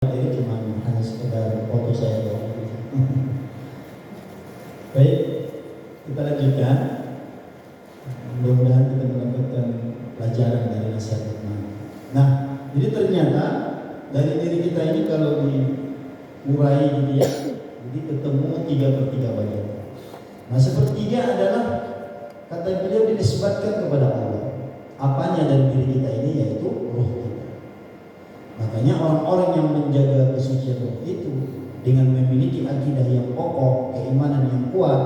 Jadi cuma hanya sekedar foto saya doang. Baik, kita lanjutkan. Mudah-mudahan kita mendapatkan pelajaran dari nasihat Luqman. Nah, jadi ternyata dari diri kita ini kalau diurai gitu ya, jadi ketemu 3/3 bagian. Nah, sepertiga adalah kata beliau dinisbatkan kepada Allah. Apanya dari diri kita ini, yaitu ruh kita. Makanya orang-orang yang menjaga kesucian ruh itu dengan memiliki akidah yang kokoh, keimanan yang kuat,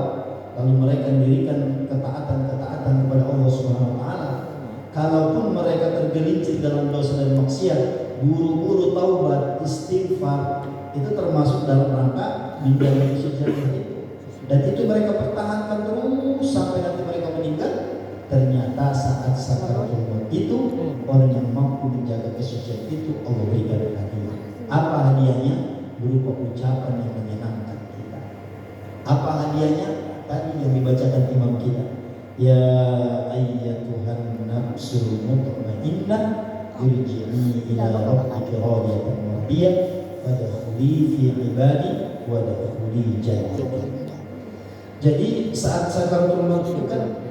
lalu mereka mendirikan ketaatan kepada Allah Subhanahu wa taala. Kalaupun mereka tergelincir dalam dosa dan maksiat, buru-buru taubat, istighfar, itu termasuk dalam rangka menjaga kesucian ruh itu. Dan itu mereka pertahankan terus sampai nanti mereka meninggal. Ternyata saat sakaratul maut itu orang yang mampu menjaga kesucian itu Allah berikan hadiah. Apa hadiahnya? Berupa ucapan yang menyenangkan kita. Apa hadiahnya? Tadi yang dibacakan imam kita. Ya ayyatuhan nafsul mutmainnah irji'i ila rabbiki radiyatan mardiyah fadkhuli fi ibadi wa dkhuli jannati. Jadi saat sakaratul maut itu kan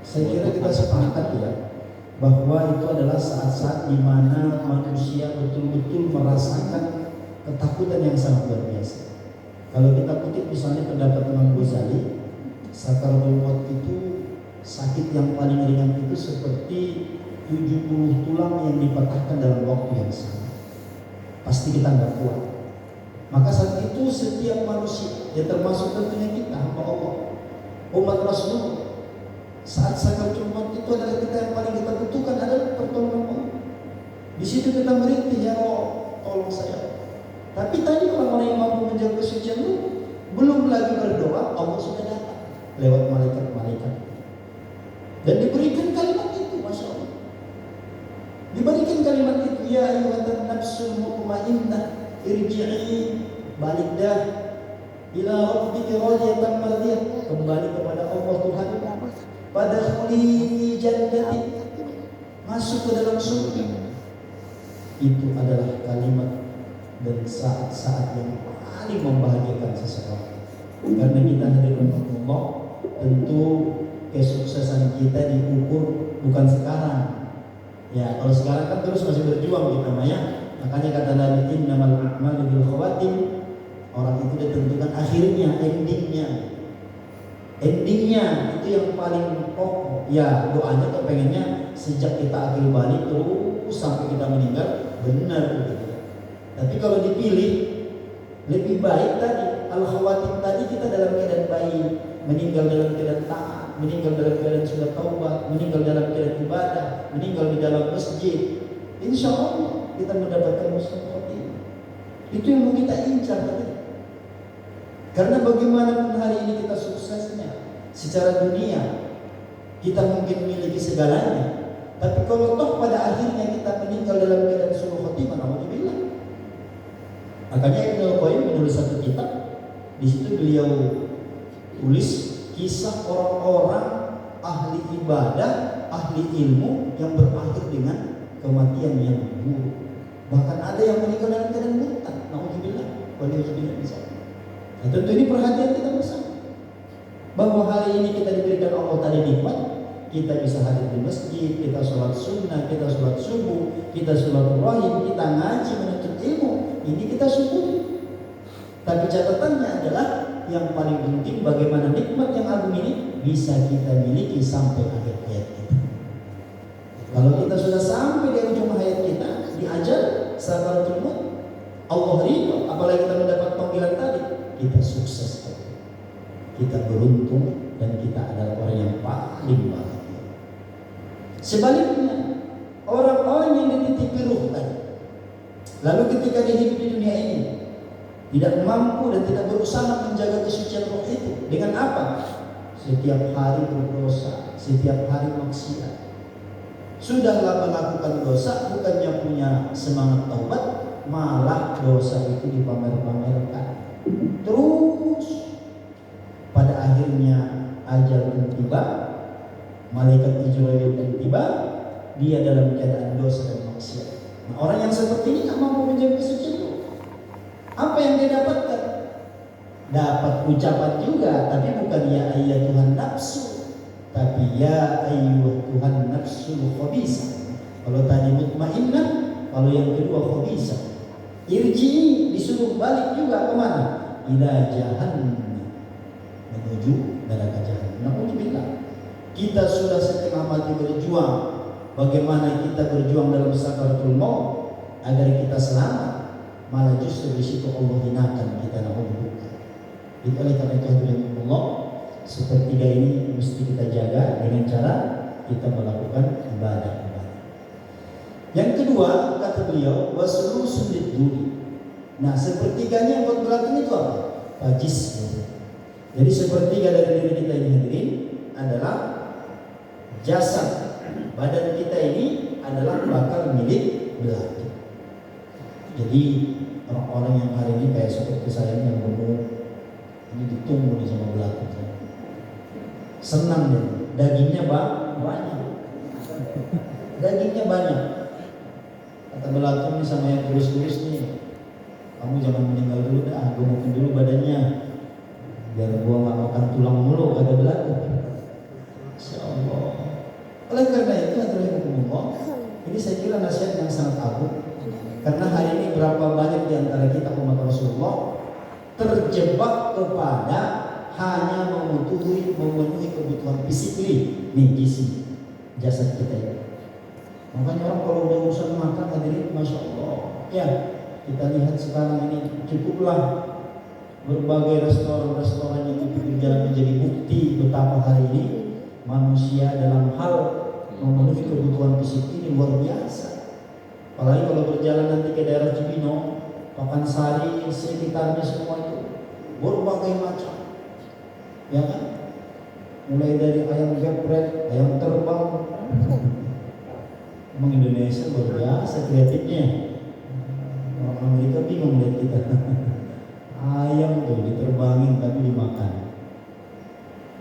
saya kira kita sepakat ya bahwa itu adalah saat-saat di mana manusia betul-betul merasakan ketakutan yang sangat luar biasa. Kalau kita kutip misalnya pendapat Imam Ghazali, sakaratul maut itu sakit yang paling ringan itu seperti 70 tulang yang dipatahkan dalam waktu yang sama. Pasti kita nggak kuat. Maka saat itu setiap manusia, ya termasuk tentunya kita hamba Allah, umat Rasulullah, saat sakaratul maut itu adalah kita yang paling kita butuhkan adalah pertolongan Allah. Di situ kita merintih, ya Allah, tolong saya. Tapi tadi orang-orang yang mampu menjaga kesucian itu belum lagi berdoa, Allah sudah datang lewat malaikat-malaikat dan diberikan kalimat itu, masya Allah. Diberikan kalimat itu, ya ayyuhan nafsul mutmainnah irji'i, balik dah ila rabbiki radiyatan mardiyah, kembali kepada Allah Tuhan. Fadkhuli jannati, masuk ke dalam surga. Itu adalah kalimat dan saat-saat yang paling membahagiakan seseorang. Karena kita hadirin Allah, tentu kesuksesan kita diukur bukan sekarang. Ya, kalau sekarang kan terus masih berjuang kita Maya. Makanya kata Nabi, innamal a'malu bil khawatim. Orang itu ditentukan akhirnya, endingnya itu yang paling pokok. Ya, doanya tuh pengennya sejak kita akhir balik terus sampai kita meninggal, benar begitu. Tapi kalau dipilih lebih baik tadi al-khawatim tadi, kita dalam keadaan baik, meninggal dalam keadaan taat, meninggal dalam keadaan sudah taubat, meninggal dalam keadaan ibadah, meninggal di dalam masjid. Insya Allah kita mendapatkan husnul khotimah. Itu yang mau kita incar tadi. Karena bagaimanapun hari ini kita suksesnya secara dunia, kita mungkin memiliki segalanya, tapi kalau toh pada akhirnya kita meninggal dalam keadaan husnul khotimah, alhamdulillah. Makanya Ibnu Al-Qayyim menulis satu kitab, di situ beliau tulis kisah orang-orang ahli ibadah, ahli ilmu yang berakhir dengan kematian yang buruk. Bahkan ada yang meninggal dalam keadaan murtad, alhamdulillah. Waliyahzubillah bisa. Nah, tentu ini perhatian kita bersama, bahwa hari ini kita diberikan Allah tadi nikmat, kita bisa hadir di masjid, kita sholat sunnah, kita sholat subuh, kita sholat rahim, kita ngaji menuntut ilmu. Ini kita syukuri. Tapi catatannya adalah yang paling penting bagaimana nikmat yang agung ini bisa kita miliki sampai akhir hayat kita. Kalau kita sudah sampai di ujung hayat kita, diajar sakaratul maut, Allah ridho, apalagi kita mendapat panggilan tadi, kita sukses, kita beruntung, dan kita adalah orang yang paling bahagia. Sebaliknya, orang-orang yang dititipi ruh tadi, lalu ketika dia hidup di dunia ini tidak mampu dan tidak berusaha menjaga kesucian roh itu, dengan apa? Setiap hari berdosa, setiap hari maksiat. Sudahlah melakukan dosa, bukannya punya semangat taubat, malah dosa itu dipamer-pamerkan. Terus pada akhirnya ajal pun tiba, malaikat Israel pun tiba, dia dalam keadaan dosa dan maksiat. Nah, orang yang seperti ini nggak mampu menjaga kesucian itu. Apa yang dia dapatkan? Dapat ucapan juga, tapi bukan ya ayat Tuhan nafsu, tapi ya ayyuh Tuhan nafsul khabisa. Kalau tadi mutmainnah, kalau yang kedua khabisa. Irji disuruh balik juga kemana? Ila jahannam, menuju neraka jahannam. Na'udzubillah. Kita sudah setengah mati berjuang. Bagaimana kita berjuang dalam sakaratul maut agar kita selamat, malah justru di situ Allah hinakan kita. Na'udzubillah. Itu oleh karena itu hadirin Allah, sepertiga ini mesti kita jaga dengan cara kita melakukan ibadah. Yang kedua, kata beliau, wasulusun liduri. Nah, sepertiganya buat belakang itu apa? Fajis. Jadi sepertiga dari diri kita ini hadirin adalah jasad. Badan kita ini adalah bakal milik belakang. Jadi orang-orang yang hari ini kayak seperti saya yang gemuk, ini ditunggu nih sama belakang. Senang deh, dagingnya banyak. Dagingnya banyak. Kata belakang nih sama yang kurus-kurus nih, kamu jangan meninggal dulu dah, gemukin dulu badannya, biar gua nggak makan tulang mulu, kata belakang. Insya Allah. Oleh karena itu hadirin, ini saya kira nasihat yang sangat agung. Karena hari ini berapa banyak di antara kita umat Rasulullah terjebak kepada hanya memenuhi kebutuhan fisik nih gizi jasad kita ini. Makanya orang kalau udah urusan makan hadirin, masya Allah, ya kita lihat sekarang ini cukuplah berbagai restoran yang di pinggir jalan menjadi bukti betapa hari ini manusia dalam hal memenuhi kebutuhan fisik ini luar biasa. Apalagi kalau berjalan nanti ke daerah Cibinong, Pakansari, sekitarnya semua itu berbagai macam, ya kan? Mulai dari ayam geprek, ayam terbang. Emang Indonesia luar biasa kreatifnya. Orang Amerika bingung lihat kita. Ayam tuh diterbangin tapi dimakan.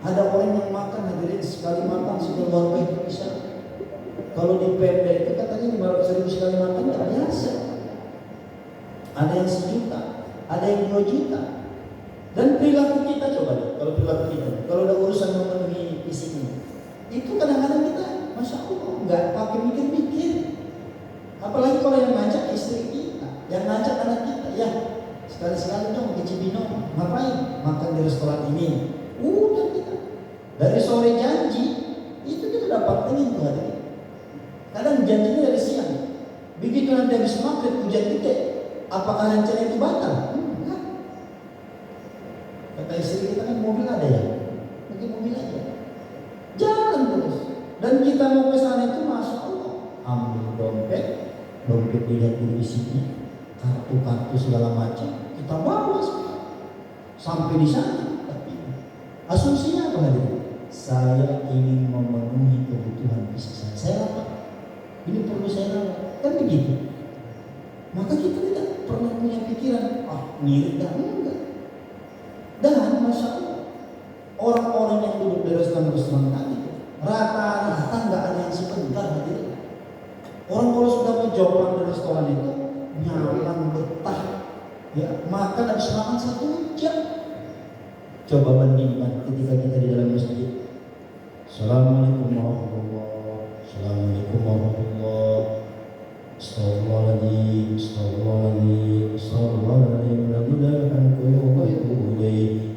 Ada orang yang makan hadirin sekali makan sudah luar biasa. Kalau di Pemda itu katanya 500.000 sekali makan nggak biasa. Ada yang 1 juta, ada yang 2 juta. Dan perilaku kita coba deh, kalau perilaku kita, kalau ada urusan memenuhi fisik ini, itu kadang-kadang kita, masya Allah, nggak pakai mikir-mikir. Apalagi kalau yang ngajak istri kita, yang ngajak anak kita, ya sekali-sekali dong ke Cibinong, ngapain? Makan di restoran ini. Udah kita dari sore janji, itu kita dapat ini tuh hari. Kadang janjinya dari siang. Begitu nanti habis maghrib hujan gede, apakah rencana itu batal? Enggak. Kata istri kita kan mobil ada ya, pakai mobil aja, jalan terus. Dan kita mau ke sana itu masya Allah, ambil dompet dilihat dulu isinya, kartu segala macam, kita bawa sampai di sana. Tapi asumsinya apa hari? Saya ingin memenuhi kebutuhan fisik saya lapar. Ini perlu saya rawat, kan begitu. Maka kita tidak pernah punya pikiran, ngirit enggak. Dan masya Allah, orang-orang yang duduk di restoran tadi, rata-rata nggak ada yang sebentar hadir. Orang kalau sudah menjoprak di restoran itu, nyaman betah, ya makan habis makan 1 jam. Coba bandingkan ketika kita di dalam masjid. Assalamualaikum warahmatullahi wabarakatuh. Assalamualaikum warahmatullahi wabarakatuh. Astagfirullahaladzim.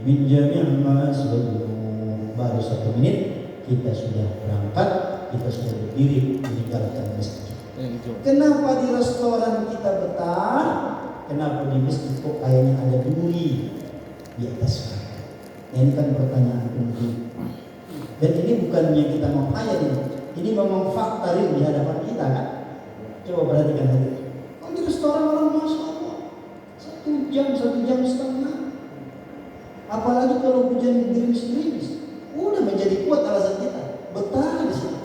Min jami' ma asbabun. Baru 1 menit kita sudah berangkat, kita sudah berdiri meninggalkan masjid. Kenapa di restoran kita betah? Kenapa di masjid kok kayaknya ada duri di atas? Nah, ini kan pertanyaan penting. Dan ini bukannya kita menghayal ini memang fakta real di hadapan kita kan. Coba perhatikan tadi. Kalau di restoran orang masya Allah 1 jam, 1 jam setengah. Apalagi kalau hujan gerimis-gerimis, udah menjadi kuat alasan kita betah di sini.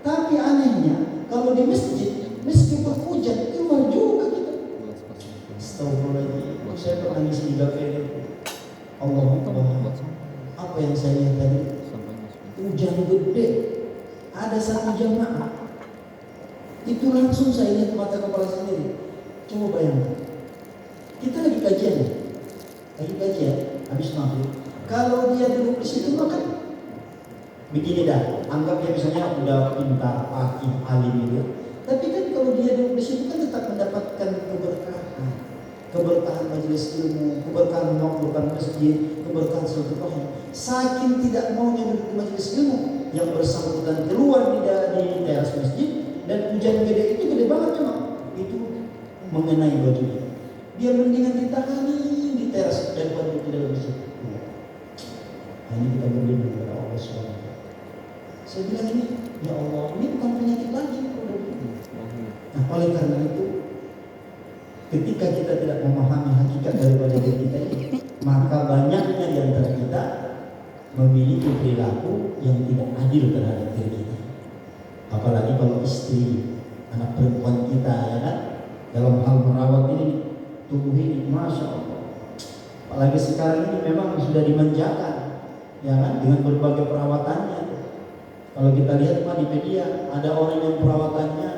Tapi anehnya kalau di masjid, meskipun hujan keluar juga kita. Astagfirullahaladzim. Saya pernah ngisi 3 kali. Allah Akbar. Apa yang saya lihat tadi? Hujan gede. Ada 1 jamaah Itu langsung saya lihat mata kepala sendiri. Coba bayangkan, kita lagi kajian, habis maghrib. Kalau dia duduk di situ makan, begini dah, anggap dia misalnya udah pintar, fakih, alim gitu. Tapi kan kalau dia duduk di situ kan tetap mendapatkan keberkahan majelis ilmu, keberkahan keberkahan masjid, keberkahan silaturahim. Saking tidak maunya duduk di majelis ilmu, yang bersangkutan keluar di teras masjid dan hujan gede itu gede banget memang, itu mengenai bajunya. Dia mendingan ditangani di teras daripada di dalam masjid. Ini kita berlindung kepada Allah SWT. Saya bilang ini, ya Allah, ini bukan penyakit lagi. Nah, oleh karena itu, ketika kita tidak memahami hakikat daripada diri kita ini, maka banyaknya di antara kita memiliki perilaku yang tidak adil terhadap diri kita. Apalagi kalau istri, anak perempuan kita, ya kan, dalam hal merawat ini, tubuh ini, masya Allah. Apalagi sekarang ini memang sudah dimanjakan, ya kan, dengan berbagai perawatannya. Kalau kita lihat di media, ada orang yang perawatannya,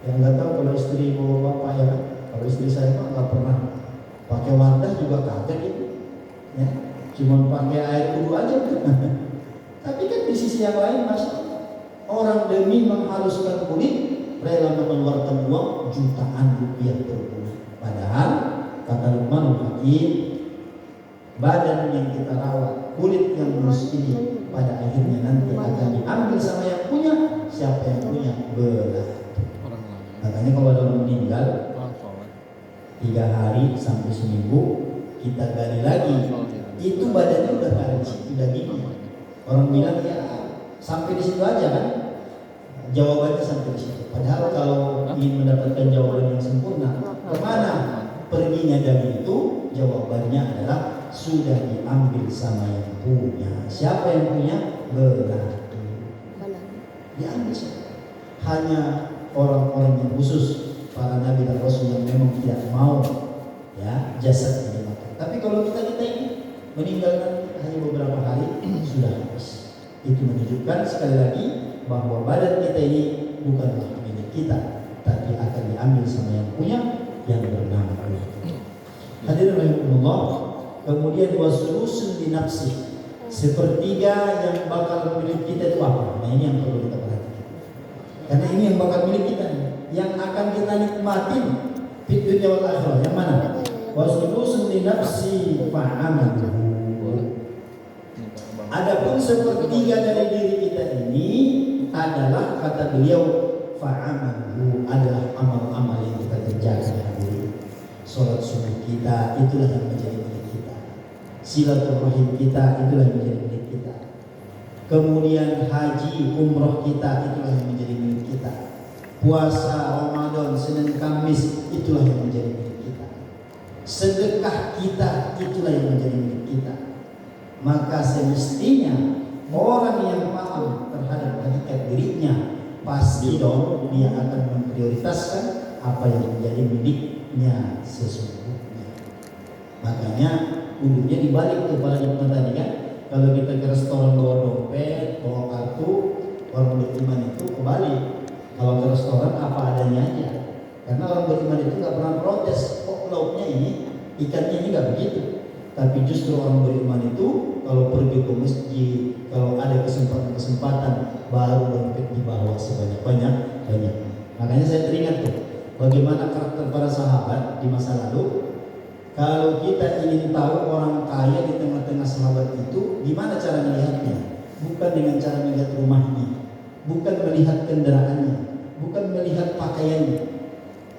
yang nggak tahu kalau istri bawa bapak, ya kan. Kalau istri saya mah nggak pernah pakai wadah juga kaget itu, ya, cuma pakai air wudhu aja. Tapi kan di sisi yang lain, masya Allah, orang demi menghaluskan kulit rela mengeluarkan uang jutaan rupiah per bulan. Padahal kata Luqmanul Hakim, badan yang kita rawat, kulit yang mulus ini pada akhirnya nanti akan diambil sama yang punya. Siapa yang punya? Belah. Makanya kalau ada orang meninggal 3 hari sampai seminggu, kita gali lagi, itu badannya udah ada di situ dagingnya. Orang bilang ya sampai di situ aja kan, jawabannya sampai di situ. Padahal kalau ingin mendapatkan jawaban yang sempurna, kemana perginya daging itu? Jawabannya adalah sudah diambil sama yang punya. Siapa yang punya? Belah. Diambil siapa? Hanya orang-orang yang khusus, para nabi dan rasul yang memang tidak mau, ya, jasad dimakan. Tapi kalau kita ini meninggalkan hanya beberapa hari sudah habis. Itu menunjukkan sekali lagi bahwa badan kita ini bukanlah milik kita, tapi akan diambil sama yang punya, yang bernama Allah. Hadirin rahimakumullah. Kemudian wasulusun di nafsi, sepertiga yang bakal milik kita itu apa? Nah, ini yang perlu kita perhatikan. Karena ini yang bakal milik kita nih, yang akan kita nikmatin di dunia wal akhirah. Yang mana? Wasulusun di nafsi fa'amaluhu. Adapun sepertiga dari diri kita ini adalah, kata beliau, fa'amaluhu, adalah amal-amal yang kita kerjakan hari ini. Salat subuh kita itulah yang menjadi milik kita. Silaturahim kita itulah yang menjadi milik kita. Kemudian haji, umroh kita itulah yang menjadi milik kita. Puasa Ramadan, Senin, Kamis itulah yang menjadi milik kita. Sedekah kita itulah yang menjadi milik kita. Maka semestinya orang yang paham terhadap hakikat dirinya, pasti dong dia akan memprioritaskan apa yang menjadi miliknya sesungguhnya. Makanya duduknya dibalik tuh pada jam tadi kan. Kalau kita ke restoran bawa dompet, bawa kartu, orang beriman itu kebalik. Kalau ke restoran apa adanya aja. Karena orang beriman itu nggak pernah protes, kok lauknya ini, ikannya ini nggak begitu. Tapi justru orang beriman itu kalau pergi ke masjid, kalau ada kesempatan baru dompet dibawa sebanyak-banyak. Makanya saya teringat tuh bagaimana karakter para sahabat di masa lalu. Kalau kita ingin tahu orang kaya di tengah-tengah sahabat itu, gimana cara melihatnya? Bukan dengan cara melihat rumahnya, bukan melihat kendaraannya, bukan melihat pakaiannya.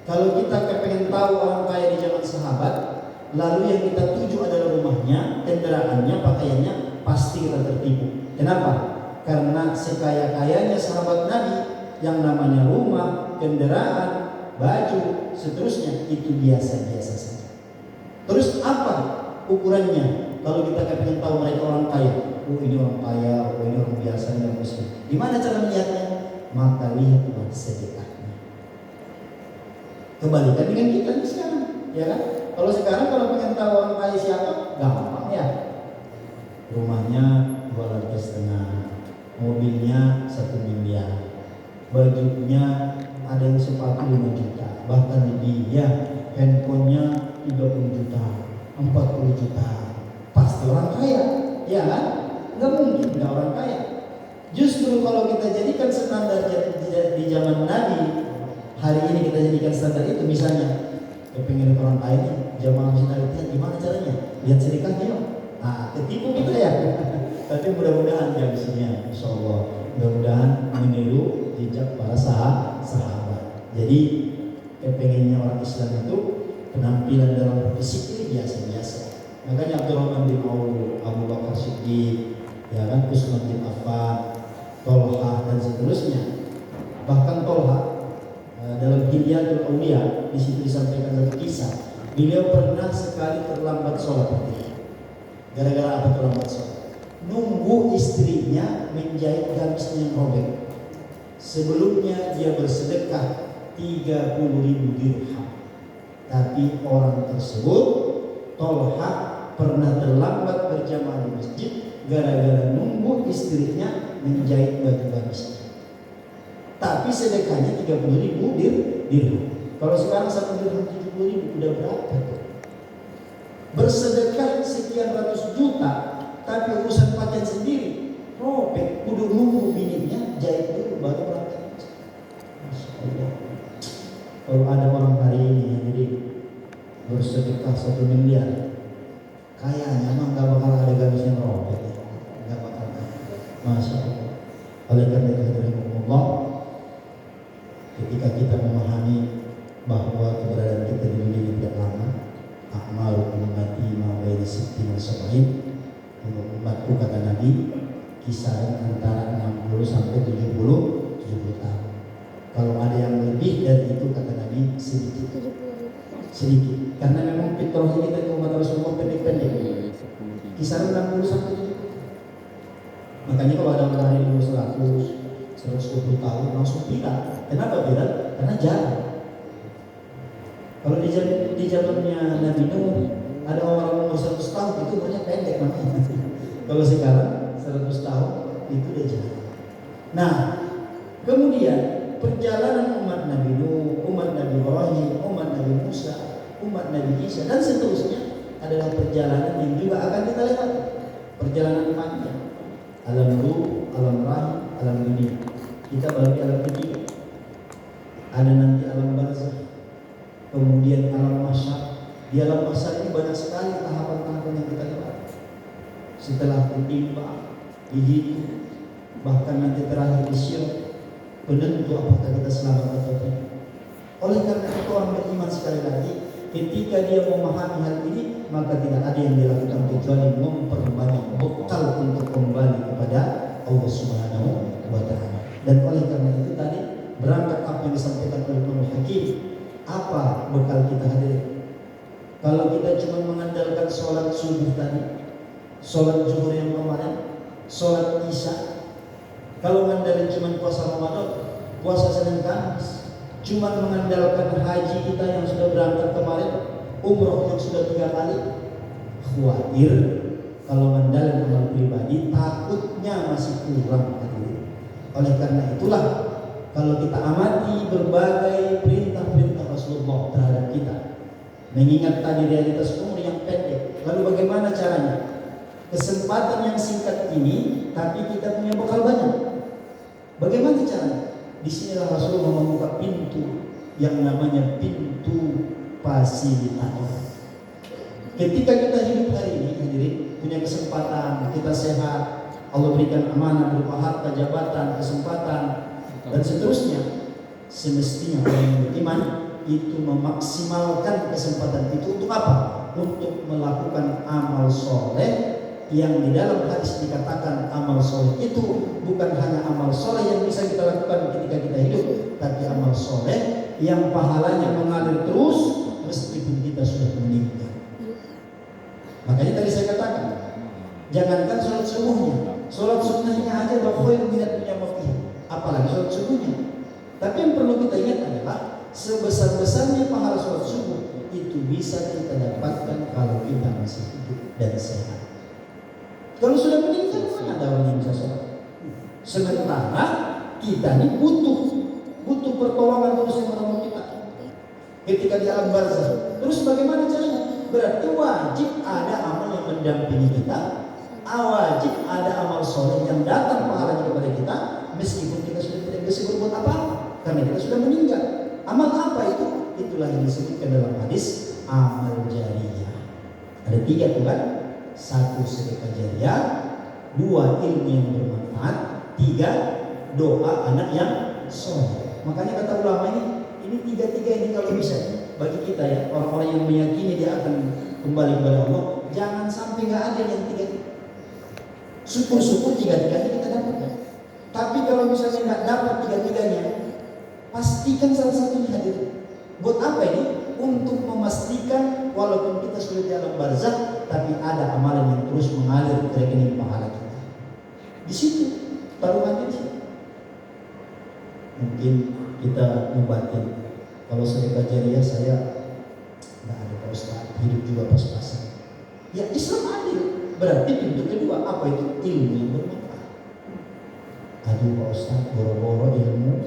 Kalau kita kepengen tahu orang kaya di zaman sahabat, lalu yang kita tuju adalah rumahnya, kendaraannya, pakaiannya, pasti kita tertipu. Kenapa? Karena sekaya-kayanya sahabat Nabi, yang namanya rumah, kendaraan, baju, seterusnya itu biasa-biasa saja. Terus apa ukurannya? Kalau kita ingin tahu mereka orang kaya, oh ini orang kaya, oh ini orang biasa, ini orang miskin. Gimana cara melihatnya? Maka lihatlah sedekahnya. Kebalikan dengan kita nih sekarang, ya kan? Kalau sekarang kalau pengen tahu orang kaya siapa, gampang ya. Rumahnya 2,5 juta, mobilnya 1 miliar, bajunya ada yang sepatu 5 juta, bahkan lebih ya, handphonenya 30 juta, 40 juta. Pasti orang kaya, ya kan? Nggak mungkin nggak orang kaya. Justru kalau kita jadikan standar di zaman Nabi, hari ini kita jadikan standar itu, misalnya pengen orang kaya nih, jamaah masjid Al-Ittihad, gimana caranya? Lihat sedekahnya yuk. Nah, ketipu kita ya. Tapi mudah-mudahan ya isinya, insya Allah, mudah-mudahan meniru jejak para sahabat. Jadi kepengennya orang Islam itu penampilan dalam fisik ini biasa-biasa. Makanya Abdurrahman bin Auf, Abu Bakar Siddiq, ya kan, Utsman bin Affan, Tolha dan seterusnya. Bahkan Tolha dalam Hilyatul Auliya di situ disampaikan satu kisah. Beliau pernah sekali terlambat sholat. Gara-gara apa terlambat sholat? Nunggu istrinya menjahit gamisnya yang robek. Sebelumnya dia bersedekah 30.000 dirham. Tapi orang tersebut, Tolha, pernah terlambat berjamaah di masjid gara-gara nunggu istrinya menjahit baju gamisnya. Tapi sedekahnya 30.000 dirham. Kalau sekarang 1 dirham 70.000 udah berapa tuh? Bersedekah sekian ratus juta, tapi urusan pakaian sendiri robek, kudu nunggu bininya jahit dulu baru berangkat. Masya Allah. Kalau ada orang hari ini yang jadi bersedekah 1 miliar, kayaknya emang gak bakal ada gamisnya robek, gak bakal. Masya Allah. Oleh karena itu hadirin Allah, ketika kita memahami bahwa keberadaan kita di dunia ini tidak lama, a'malu ummati ma baina sittin wa sab'in, umatku kata Nabi kisaran antara 60 sampai 70 tahun. Kalau ada yang lebih dari itu kata Nabi sedikit. Karena memang fitrahnya kita umat Rasulullah pendek-pendek. Kisaran 60 sampai 70. Makanya kalau ada orang yang umur 120 tahun langsung bilang. Kenapa bilang? Karena jarang. Kalau di zamannya Nabi Nuh ada orang umur 100 tahun itu umurnya pendek namanya. Kalau sekarang 100 tahun itu udah jarang. Nah, kemudian perjalanan umat Nabi Nuh, umat Nabi Ibrahim, umat Nabi Musa, umat Nabi Isa dan seterusnya adalah perjalanan yang juga akan kita lewati. Perjalanan panjang. Alam ruh, alam rahim, alam dunia. Kita baru di alam ketiga. Ada nanti alam barzakh, kemudian alam mahsyar. Di alam mahsyar ini banyak sekali tahapan-tahapan yang kita lewati. Setelah ditimbang, dihitung, bahkan nanti terakhir disiap, penentu apakah kita selamat atau tidak. Oleh karena itu orang beriman sekali lagi, ketika dia memahami hal ini, maka tidak ada yang dilakukan kecuali memperbanyak bekal untuk kembali kepada Allah Subhanahu wa Ta'ala. Dan oleh karena itu tadi berangkat apa yang disampaikan oleh Imam Hakim, apa bekal kita hadir? Kalau kita cuma mengandalkan sholat subuh tadi, sholat zuhur yang kemarin, sholat isya, kalau mengandalkan cuma puasa Ramadan, puasa Senin Kamis, cuma mengandalkan haji kita yang sudah berangkat kemarin, umroh yang sudah 3 kali, khawatir kalau mengandalkan amal pribadi takutnya masih kurang. Oleh karena itulah kalau kita amati berbagai perintah-perintah Rasulullah terhadap kita, mengingat tadi realitas umur yang pendek, lalu bagaimana caranya? Kesempatan yang singkat ini, tapi kita punya bekal banyak. Bagaimana caranya? Disinilah Rasulullah membuka pintu yang namanya pintu fasilitator. Ketika kita hidup hari ini, hadirin, punya kesempatan, kita sehat, Allah berikan amanah berupa harta, jabatan, kesempatan, dan seterusnya. Semestinya orang yang beriman itu memaksimalkan kesempatan itu untuk apa? Untuk melakukan amal soleh yang di dalam hadis dikatakan amal soleh itu bukan hanya amal soleh yang bisa kita lakukan ketika kita hidup, tapi amal soleh yang pahalanya mengalir terus meskipun kita sudah meninggal. Makanya tadi saya katakan, jangankan sholat subuhnya, sholat sunnahnya aja khairun minad dunya ma fiha, apalagi sholat subuhnya. Tapi yang perlu kita ingat adalah sebesar-besarnya pahala sholat subuh itu bisa kita dapatkan kalau kita masih hidup dan sehat. Kalau sudah meninggal, mana ada orang yang bisa sholat? Sementara kita ini butuh pertolongan ketika di alam barzakh. Terus bagaimana caranya? Berarti wajib ada amal yang mendampingi kita, wajib ada amal soleh yang datang pahalanya kepada kita, meskipun kita sudah tidak bisa berbuat apa-apa, karena kita sudah meninggal. Amal apa itu? Itulah yang disebutkan dalam hadis amal jariyah. Ada 3 tuh kan? 1 sedekah jariyah, 2 ilmu yang bermanfaat, 3 doa anak yang soleh. Makanya kata ulama ini 3 ini kalau bisa bagi kita ya, orang-orang yang meyakini dia akan kembali kepada Allah, jangan sampai nggak ada yang 3. Syukur-syukur 3-tiganya kita dapat ya. Tapi kalau misalnya nggak dapat 3-tiganya, pastikan salah satunya hadir. Buat apa ini? Untuk memastikan walaupun kita sudah di alam barzakh, tapi ada amalan yang terus mengalir ke rekening pahala kita. Di situ taruhannya di situ. Mungkin kita membatin, kalau sedekah jariyah saya nggak ada Pak Ustaz, hidup juga pas-pasan. Ya Islam adil. Berarti pintu kedua apa itu? Ilmu yang bermanfaat. Aduh Pak Ustaz, boro-boro ilmu,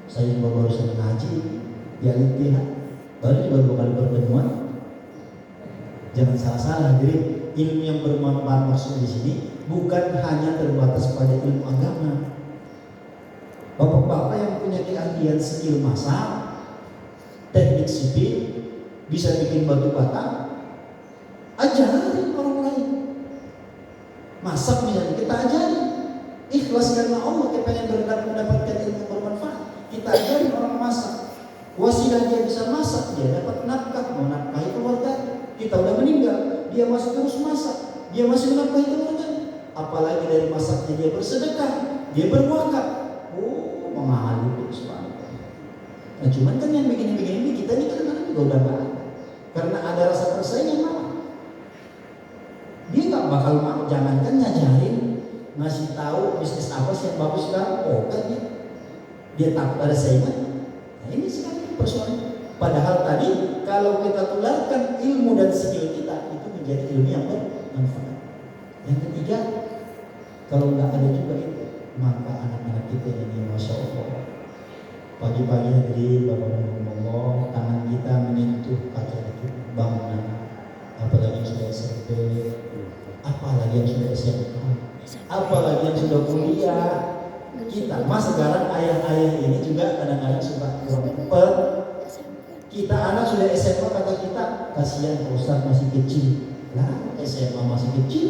saya juga baru senang ngaji di Al-Ittihad, baru juga 2 kali pertemuan. Jangan salah-salah, jadi ilmu yang bermanfaat maksud di sini bukan hanya terbatas pada ilmu agama. Bapak-bapak yang punya keahlian skill masak, teknik sipil, bisa bikin batu bata, ajarin orang lain. Masak misalnya, kita ajarin. Ikhlas karena Allah, kita pengen mendapatkan ilmu bermanfaat, kita ajarin orang masak. Wasilah dia bisa masak, dia dapat nafkah, mau nafkahi keluarga. Kita udah meninggal, dia masih terus masak, dia masih menafkahi keluarga. Apalagi dari masaknya dia bersedekah, dia berwakaf. Oh, mengalir itu semua. Nah cuman kan yang begini-begini kita ini kadang-kadang juga udah gak ada, karena ada rasa persaingan malah. Dia nggak bakal mau, jangankan ngajarin, ngasih tahu bisnis apa sih yang bagus sekarang, kan dia takut ada saingan. Nah ini sekarang persoalannya. Padahal tadi kalau kita tularkan ilmu dan skill kita itu menjadi ilmu yang bermanfaat. Yang ketiga, kalau nggak ada juga itu, maka anak-anak kita ini masya Allah, pagi-pagi hadirin bapak-bapak, tangan kita menyentuh kaca itu bangunan, apalagi yang sudah SMP, apalagi yang sudah SMA, apalagi yang sudah kuliah. Kita mas sekarang ayah-ayah ini juga kadang-kadang suka kurang cepat. Kita anak sudah SMA, kata kita kasihan Pak Ustaz masih kecil. Lah SMA masih kecil,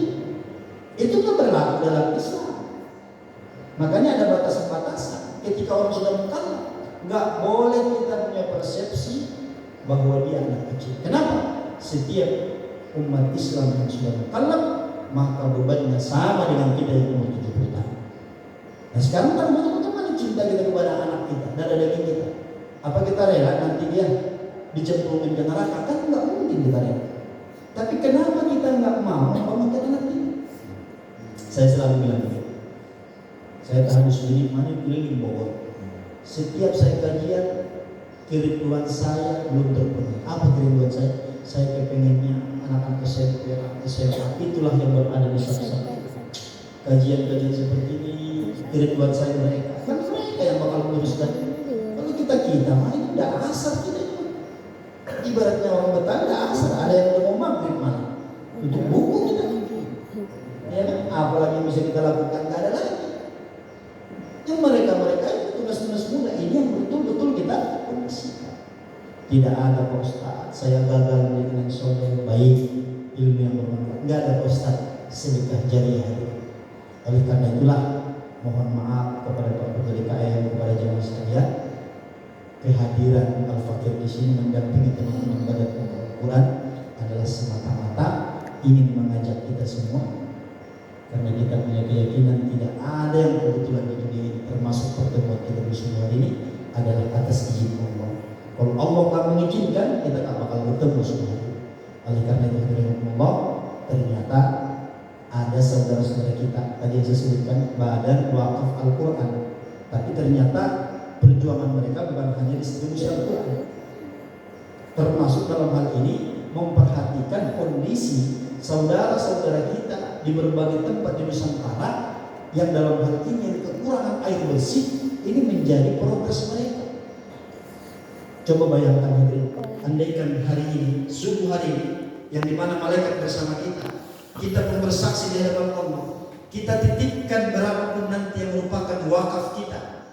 itu kan berlaku dalam Islam. Makanya ada batasan-batasan. Ketika orang sudah mukallaf, nggak boleh kita punya persepsi bahwa dia anak kecil. Kenapa? Setiap umat Islam yang sudah mukallaf, maka bebannya sama dengan kita yang umur 70 tahun. Nah sekarang kan bagaimana cinta kita kepada anak kita, darah daging kita? Apa kita rela nanti dia dicemplungin ke neraka? Kan nggak mungkin kita rela. Tapi kenapa kita nggak mau memakai anak kita? Saya selalu bilang begitu. Saya tahun sendiri mana keliling Bogor. Setiap saya kajian, kerinduan saya belum terpenuhi. Apa kerinduan saya? Saya kepengennya anak-anak SMP, SMA, itulah yang berada di sana. Kajian-kajian seperti ini, kerinduan saya mereka. Kan mereka yang bakal meneruskan. Kalau kita mah ini udah asar kita itu. Ibaratnya orang Betawi udah asar, ada yang udah mau maghrib mana. Untuk buku kita. Ya kan? Apalagi bisa kita lakukan, nggak ada lagi. Yang mereka itu tugas-tugas muda ini yang betul-betul kita kondisikan. Tidak ada Pak Ustaz, saya gagal menjadi soleh baik, ilmu yang bermanfaat. Nggak ada Pak Ustaz, sedekah jariyah. Oleh karena itulah mohon maaf kepada Pak Ketua DKM, kepada jamaah sekalian, kehadiran Al-Fakir di sini mendampingi teman-teman Badan Al-Quran adalah semata-mata ingin mengajak kita semua. Karena kita punya keyakinan tidak ada yang kebetulan di dunia ini, termasuk pertemuan kita bersama hari ini adalah atas izin Allah. Kalau Allah tak mengizinkan, kita tak bakal bertemu semua. Oleh karena itu Allah, ternyata ada saudara-saudara kita tadi yang saya sebutkan Badan Wakaf Al-Quran, tapi ternyata perjuangan mereka bukan hanya distribusi Al-Quran, termasuk dalam hal ini memperhatikan kondisi saudara-saudara kita di berbagai tempat di Nusantara yang dalam hal ini yang kekurangan air bersih. Ini menjadi progres mereka. Coba bayangkan hadirin, andaikan hari ini, subuh hari ini, yang dimana malaikat bersama kita pun bersaksi di hadapan Allah. Kita titipkan berapapun nanti yang merupakan wakaf kita,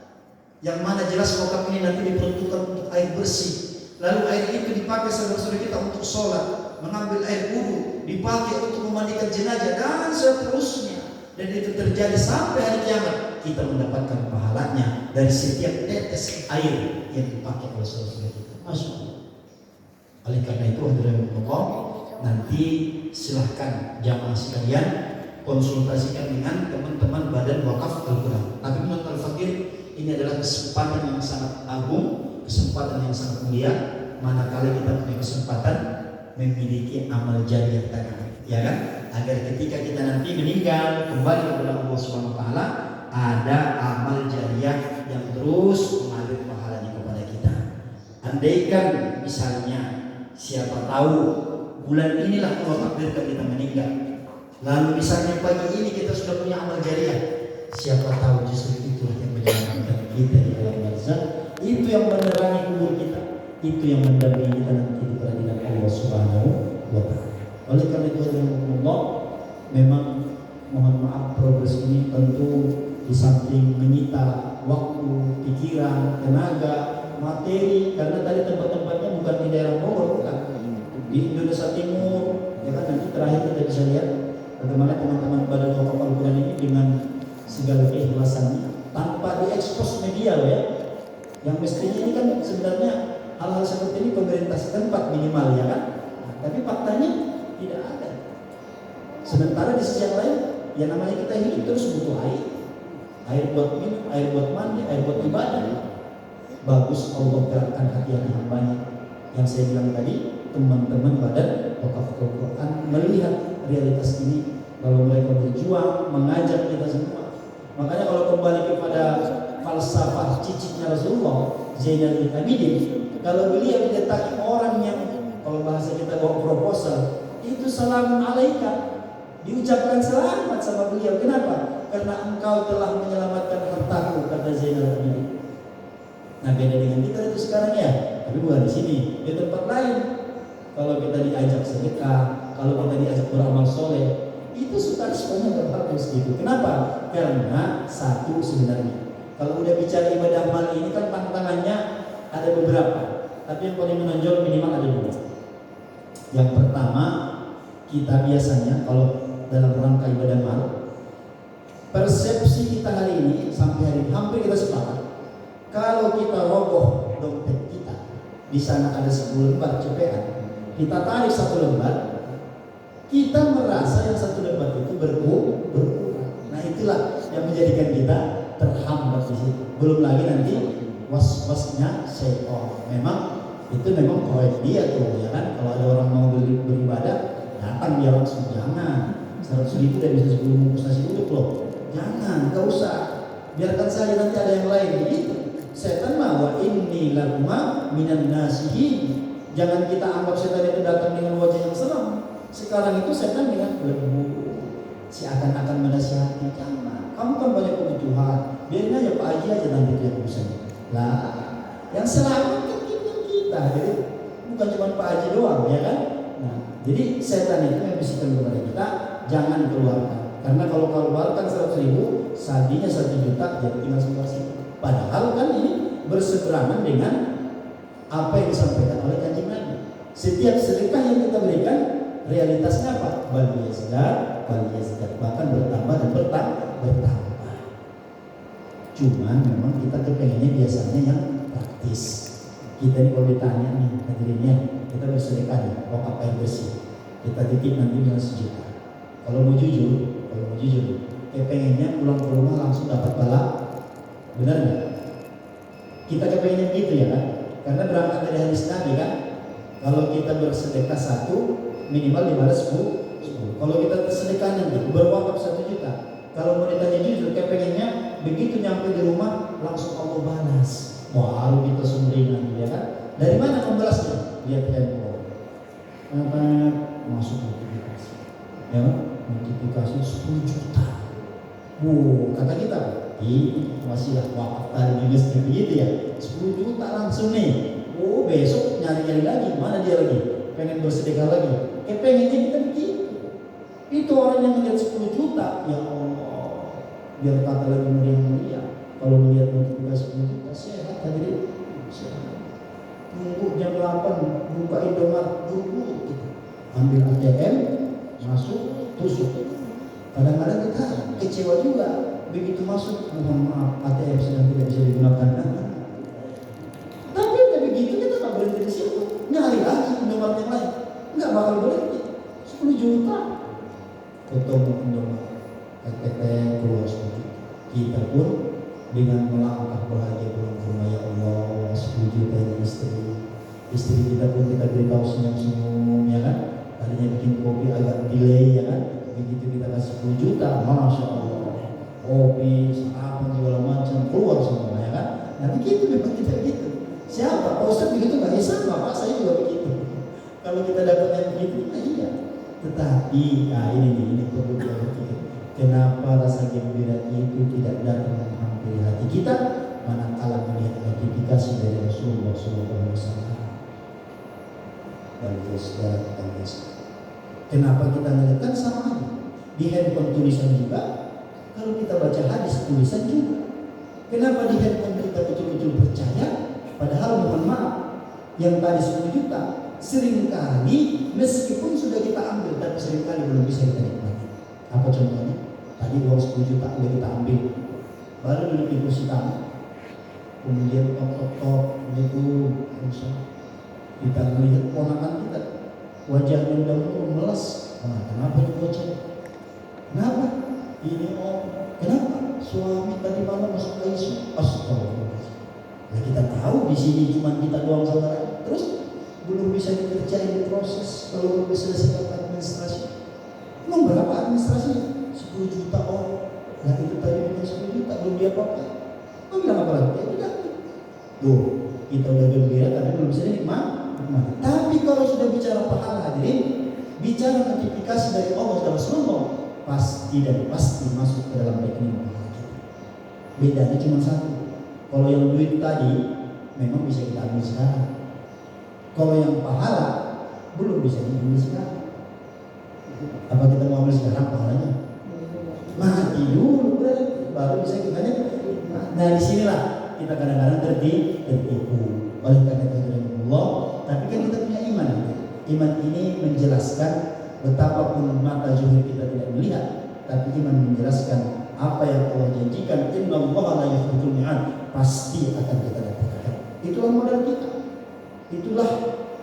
yang mana jelas wakaf ini nanti diperuntukkan untuk air bersih. Lalu air itu dipakai saudara-saudara kita untuk sholat, mengambil air wudu, dipakai untuk memandikan jenazah dan seterusnya. Dan itu terjadi sampai hari kiamat. Kita mendapatkan pahalanya dari setiap tetes air yang dipakai oleh saudara-saudara kita. Masya Allah. Oleh karena itu hadirin Allah, nanti silahkan jamaah sekalian konsultasikan dengan teman-teman Badan Wakaf Al-Quran. Tapi menurut Al-Fakir, ini adalah kesempatan yang sangat agung, kesempatan yang sangat mulia, manakala kita punya kesempatan memiliki amal jariah tadi, ya kan? Agar ketika kita nanti meninggal kembali kepada Allah Subhanahu Wa Taala, ada amal jariah yang terus mengalir pahalanya kepada kita. Andaikan misalnya, siapa tahu bulan inilah Allah takdirkan kita meninggal, lalu misalnya pagi ini kita sudah punya amal jariah, siapa tahu justru itu yang menyelamatkan kita di alam barzakh, itu yang menerangi kubur kita, itu yang mendampingi kita nanti di pengadilan Allah Subhanahu wa Ta'ala. Oleh karena itu Allah, memang mohon maaf progres ini tentu di samping menyita waktu, pikiran, tenaga, materi, karena tadi tempat-tempatnya bukan di daerah Bogor, bukan di Indonesia Timur, ya kan. Nanti terakhir kita bisa lihat bagaimana teman-teman Badan Wakaf Al-Quran ini dengan segala keikhlasannya tanpa diekspos media loh ya. Yang mestinya ini kan sebenarnya hal-hal seperti ini pemerintah setempat minimal, ya kan. Nah, tapi faktanya tidak ada. Sementara di sisi yang lain, ya namanya kita hidup terus butuh air buat minum, air buat mandi, air buat ibadah. Bagus Allah gerakkan hati-hati hambanya. Yang saya bilang tadi, teman-teman Badan Wakaf Al-Quran melihat realitas ini, lalu mereka berjuang mengajak kita semua. Makanya kalau kembali kepada falsafah cicitnya Rasulullah Zainal Abidin, kalau beliau didatangi orang yang, kalau bahasa kita bawa proposal, itu salamun alaika, diucapkan selamat sama beliau. Kenapa? Karena engkau telah menyelamatkan hartaku, kata Zainal Abidin. Nah, beda dengan kita itu sekarang ya, tapi bukan di sini, di tempat lain. Kalau kita diajak sedekah, kalau kita diajak beramal soleh, itu suka semuanya berbagus gitu. Kenapa? Karena satu sebenarnya, kalau udah bicara ibadah mal ini kan tantangannya ada beberapa, tapi yang paling menonjol minimal ada dua. Yang pertama, kita biasanya kalau dalam rangka ibadah mal, persepsi kita hari ini sampai hari ini hampir kita sepakat, kalau kita rogoh dompet kita, di sana ada 10 lembar cepean, kita tarik 1 lembar, kita merasa yang 1 lembar itu berkurang. Nah, itulah yang menjadikan kita terhambat di situ. Belum lagi nanti was-wasnya syaitan. Memang itu memang proyek dia tuh, ya kan. Kalau ada orang mau beribadah, datang dia langsung, jangan 100 ribu udah bisa 10 bungkus nasi uduk loh. Jangan, gak usah. Biarkan saja nanti ada yang lain begitu. Setan mah wa inni lakuma minan nasihin. Jangan kita anggap setan itu datang dengan wajah yang seram. Sekarang itu setan dengan lembut, seakan-akan menasihati, jangan. Kamu kan banyak kebutuhan, biarin aja Pak Haji aja nanti dia urusannya. Lah, yang selamat kan kita. Jadi bukan cuma Pak Haji doang, ya kan? Nah, jadi setan itu yang bisikan kepada kita, jangan keluarkan. Karena kalau keluarkan 100 ribu, saldinya 1 juta, jadi tinggal sekitar situ. Padahal kan ini berseberangan dengan apa yang disampaikan oleh Kanjeng Nabi. Setiap sedekah yang kita berikan, realitasnya apa? Bal yazdad, bahkan bertambah dan bertambah. Cuman memang kita kepengennya biasanya yang praktis. Kita ini kalau ditanya nih hadirinnya, kita bersedekah nih, wakaf air bersih, kita titip nanti dengan 1 juta. Kalau mau jujur, kepengennya pulang ke rumah langsung dapat bala. Benar nggak? Kita kepengennya gitu ya kan? Karena berangkat dari hadis Nabi kan, kalau kita bersedekah 1, minimal dibalas 10. Kalau kita sedekah nanti berwakaf 1 juta, kalau mau ditanya jujur, kepengennya begitu nyampe di rumah langsung Allah balas. Baru kita sumringah, ya kan? Dari mana membalasnya? Lihat handphone. Apa masuk notifikasi? Ya, notifikasi 10 juta. Kata kita, ini masih wakaf tadi di masjid begitu ya, 10 juta langsung nih. Oh besok nyari-nyari lagi, mana dia lagi? Pengen bersedekah lagi. Pengennya kita begitu. Itu orang yang melihat 10 juta, ya Allah, biar kata lagi meriah-meriah. Kalau melihat notifikasi 10 juta, sehat hadirin. Sehat. Tunggu jam 8, buka Indomaret dulu. Ambil ATM, masuk, tusuk. Kadang-kadang kita kecewa juga. Begitu masuk, mohon maaf, ATM sedang tidak bisa digunakan. Tapi udah begitu kita tak berhenti di situ. Nyari lagi Indomaret yang lain. Nggak bakal berhenti. 10 juta. Ketemu Indomaret. keluar 10 juta. Kita pun dengan melangkah bahagia pulang ke rumah, ya Allah, 10 juta ini istri kita pun kita beritahu senyum-senyum, ya kan? Tadinya bikin kopi agak delay, ya kan? Begitu kita kasih 10 juta, Masya Allah, kopi, sarapan, segala macam keluar semua, ya kan? Nah begitu memang kita gitu. Siapa? Pak Ustaz begitu nggak? Sama Pak, saya juga begitu. Kalau kita dapat yang begitu, nah iya. Tetapi, nah ini perlu kita pikir. Kenapa rasa gembira itu tidak datang menghampiri hati kita manakala melihat notifikasi dari Rasulullah SAW? Kenapa kita melihatkan sama aja? Di handphone tulisan juga, kalau kita baca hadis tulisan juga. Kenapa di handphone kita betul-betul percaya? Padahal mohon maaf, yang tadi 10 juta seringkali meskipun sudah kita ambil, tapi seringkali belum bisa kita nikmati. Apa contohnya? Tadi uang 10 juta udah kita ambil, baru duduk di kursi tamu, kemudian tok itu kita melihat ponakan kita, wajahnya udah melas. Nah, kenapa itu bocah? Kenapa? Ini kenapa? Suami tadi malam masuk ke ISU. Astagfirullah. Nah, kita tahu di sini cuma kita doang saudara. Terus belum bisa dikerjain proses, kalau belum bisa selesaikan administrasi. Emang berapa administrasinya? 10 juta orang. Nah itu tadi punya 10 juta belum dia pakai. Kau bilang apa lagi? Ya tidak. Tuh, kita udah gembira karena belum bisa nikmati. Tapi kalau sudah bicara pahala hadirin, bicara notifikasi dari Allah dan Rasulullah, pasti dan pasti masuk ke dalam rekening pahala kita. Bedanya cuma satu. Kalau yang duit tadi memang bisa kita ambil sekarang. Kalau yang pahala belum bisa diambil sekarang. Apa kita mau ambil sekarang pahalanya? Mati dulu baru bisa kita nikmati. Nah disinilah kita kadang-kadang tertipu oleh karena Allah. Tapi kan kita punya iman. Iman ini menjelaskan betapapun mata zuhir kita tidak melihat, tapi iman menjelaskan apa yang Allah janjikan, innallaha la yukhliqul mi'ad, pasti akan kita dapatkan. Itulah modal kita. Itulah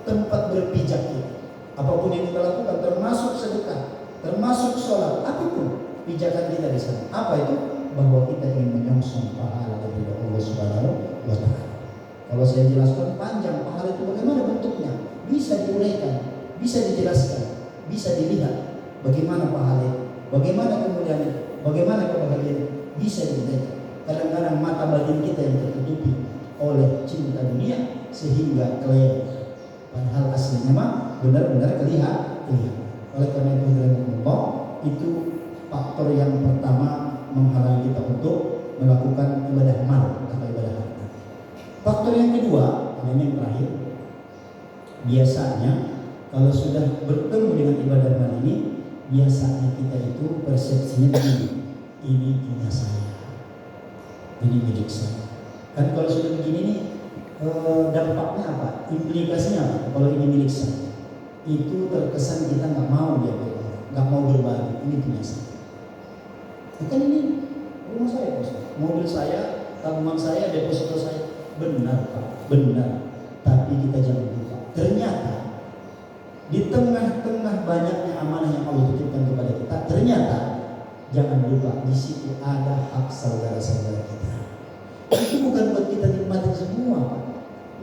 tempat berpijak kita. Apapun yang kita lakukan, termasuk sedekah, termasuk sholat, apapun pijakan kita di sana. Apa itu? Bahwa kita ingin menyongsong pahala dari Allah Subhanahu wa Ta'ala. Kalau saya jelaskan panjang pahala itu bagaimana bentuknya, bisa diuraikan, bisa dijelaskan, bisa dilihat bagaimana pahala itu, bagaimana kemudian, bagaimana kebahagiaan bisa dilihat. Kadang-kadang mata batin kita yang tertutupi oleh cinta dunia sehingga kelihatan. Padahal aslinya mah benar-benar kelihatan. Oleh karena itu Allah itu faktor yang pertama menghalangi kita untuk melakukan ibadah mal atau ibadah harta. Faktor yang kedua, ini yang terakhir, biasanya kalau sudah bertemu dengan ibadah mal ini, biasanya kita itu persepsinya begini, ini punya saya, ini milik saya. Kan kalau sudah begini nih, dampaknya apa? Implikasinya apa? Kalau ini milik saya, itu terkesan kita nggak mau dia nggak mau berbagi, ini punya saya. Bukan ini rumah saya, mobil saya, tabungan saya, deposito saya. Benar Pak, benar. Tapi kita jangan lupa, ternyata di tengah-tengah banyaknya amanah yang Allah titipkan kepada kita, ternyata jangan lupa di situ ada hak saudara-saudara kita. Itu bukan buat kita nikmati semua Pak.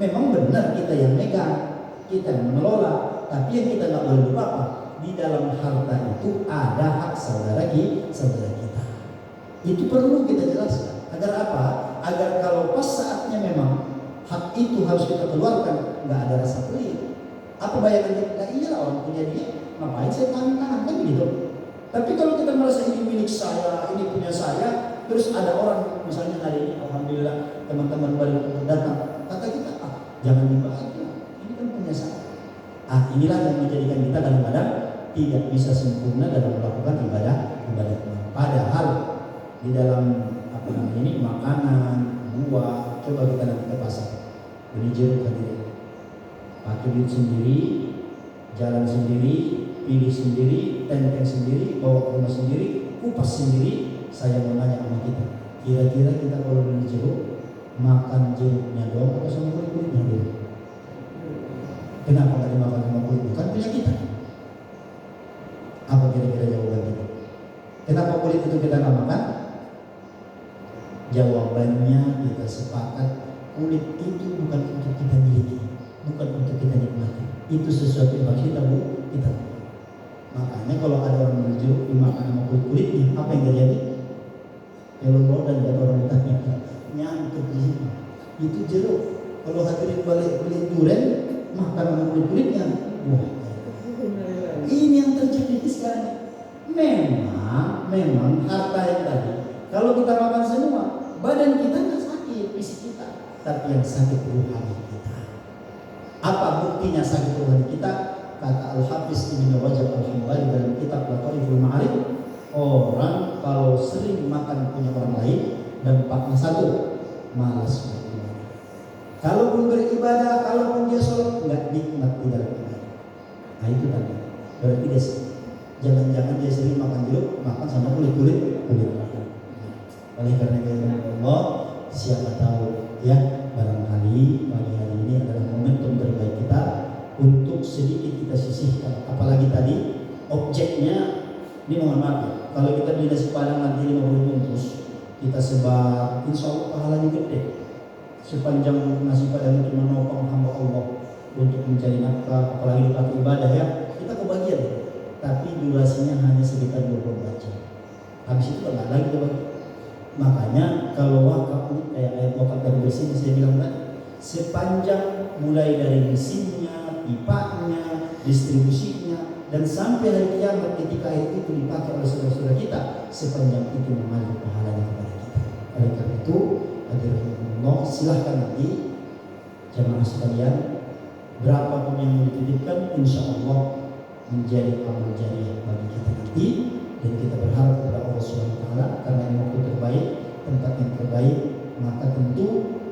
Memang benar kita yang megang, kita yang mengelola, tapi yang kita nggak boleh lupa Pak, di dalam harta itu ada hak saudara kita. Itu perlu kita jelaskan. Agar apa? Agar kalau pas saatnya memang hak itu harus kita keluarkan, nggak ada rasa pelit. Apa bayangan kita? Nah, iyalah orang punya dia, ngapain saya tangan kan gitu. Tapi kalau kita merasa ini milik saya, ini punya saya, terus ada orang misalnya hari ini, alhamdulillah teman-teman baru datang, kata kita, Jangan dibaca, ini kan punya saya. Inilah yang menjadikan kita kadang-kadang tidak bisa sempurna dalam melakukan ibadah. Padahal di dalam ini makanan, buah, coba kita nanti ke pasar, beli jeruk hadirin, pakai duit sendiri, jalan sendiri, pilih sendiri, tenteng sendiri, bawa ke rumah sendiri, kupas sendiri. Saya mau nanya sama kita, kira-kira kita kalau beli jeruk, makan jeruknya doang atau sama kulit-kulitnya dulu? Kenapa nggak dimakan sama kulitnya? Kan punya kita. Apa kira-kira jawaban kita? Kenapa kulit itu kita nggak makan? Jawabannya kita sepakat, kulit itu bukan untuk kita miliki, bukan untuk kita nikmati. Itu sesuatu yang harus kita kita. Makanya kalau ada orang beli jeruk dimakan sama kulit-kulitnya, apa yang terjadi? Kalau dan kata orang bertanya, nyangkut di sini. Itu jeruk. Kalau hadirin balik beli durian, makan sama kulit-kulitnya. Wah, ini yang terjadi sekarang. Memang harta yang tadi, kalau kita makan semua, badan kita nggak sakit, fisik kita, tapi yang sakit rohani kita. Apa buktinya sakit rohani kita? Kata Al-Hafiz Ibnu Rajab Al-Hambali dalam kitab Lataiful Ma'arif, orang kalau sering makan punya orang lain, dampaknya satu, malas beribadah. Kalaupun beribadah, kalaupun dia sholat, nggak nikmat di dalam ibadah. Nah itu tadi. Berarti dia jangan-jangan dia sering makan jeruk, makan sama kulit. Oleh karena itu Allah, siapa tahu ya, barangkali pagi hari ini adalah momentum terbaik kita untuk sedikit kita sisihkan. Apalagi tadi objeknya, ini mohon maaf ya, kalau kita beli nasi padang nanti 50 bungkus, kita sebar, insya Allah pahalanya gede. Sepanjang nasi padang itu menopang hamba Allah untuk mencari nafkah, apalagi dipakai ibadah ya, kita kebagian. Tapi durasinya hanya sekitar 24 jam. Habis itu nggak lagi kebagi. Makanya kalau wakaf ini kayak ayat wakaf dari mesin, saya bilang tadi, sepanjang mulai dari mesinnya, pipanya, distribusinya, dan sampai hari kiamat ketika air itu dipakai oleh saudara-saudara kita, sepanjang itu mengalir pahalanya kepada kita. Oleh karena itu, Allah silahkan nanti jamaah sekalian, berapapun yang dititipkan, insya Allah menjadi amal jariah bagi kita nanti, dan kita berharap kepada Allah Subhanahu wa taala, karena yang waktu terbaik, tempat yang terbaik, maka tentu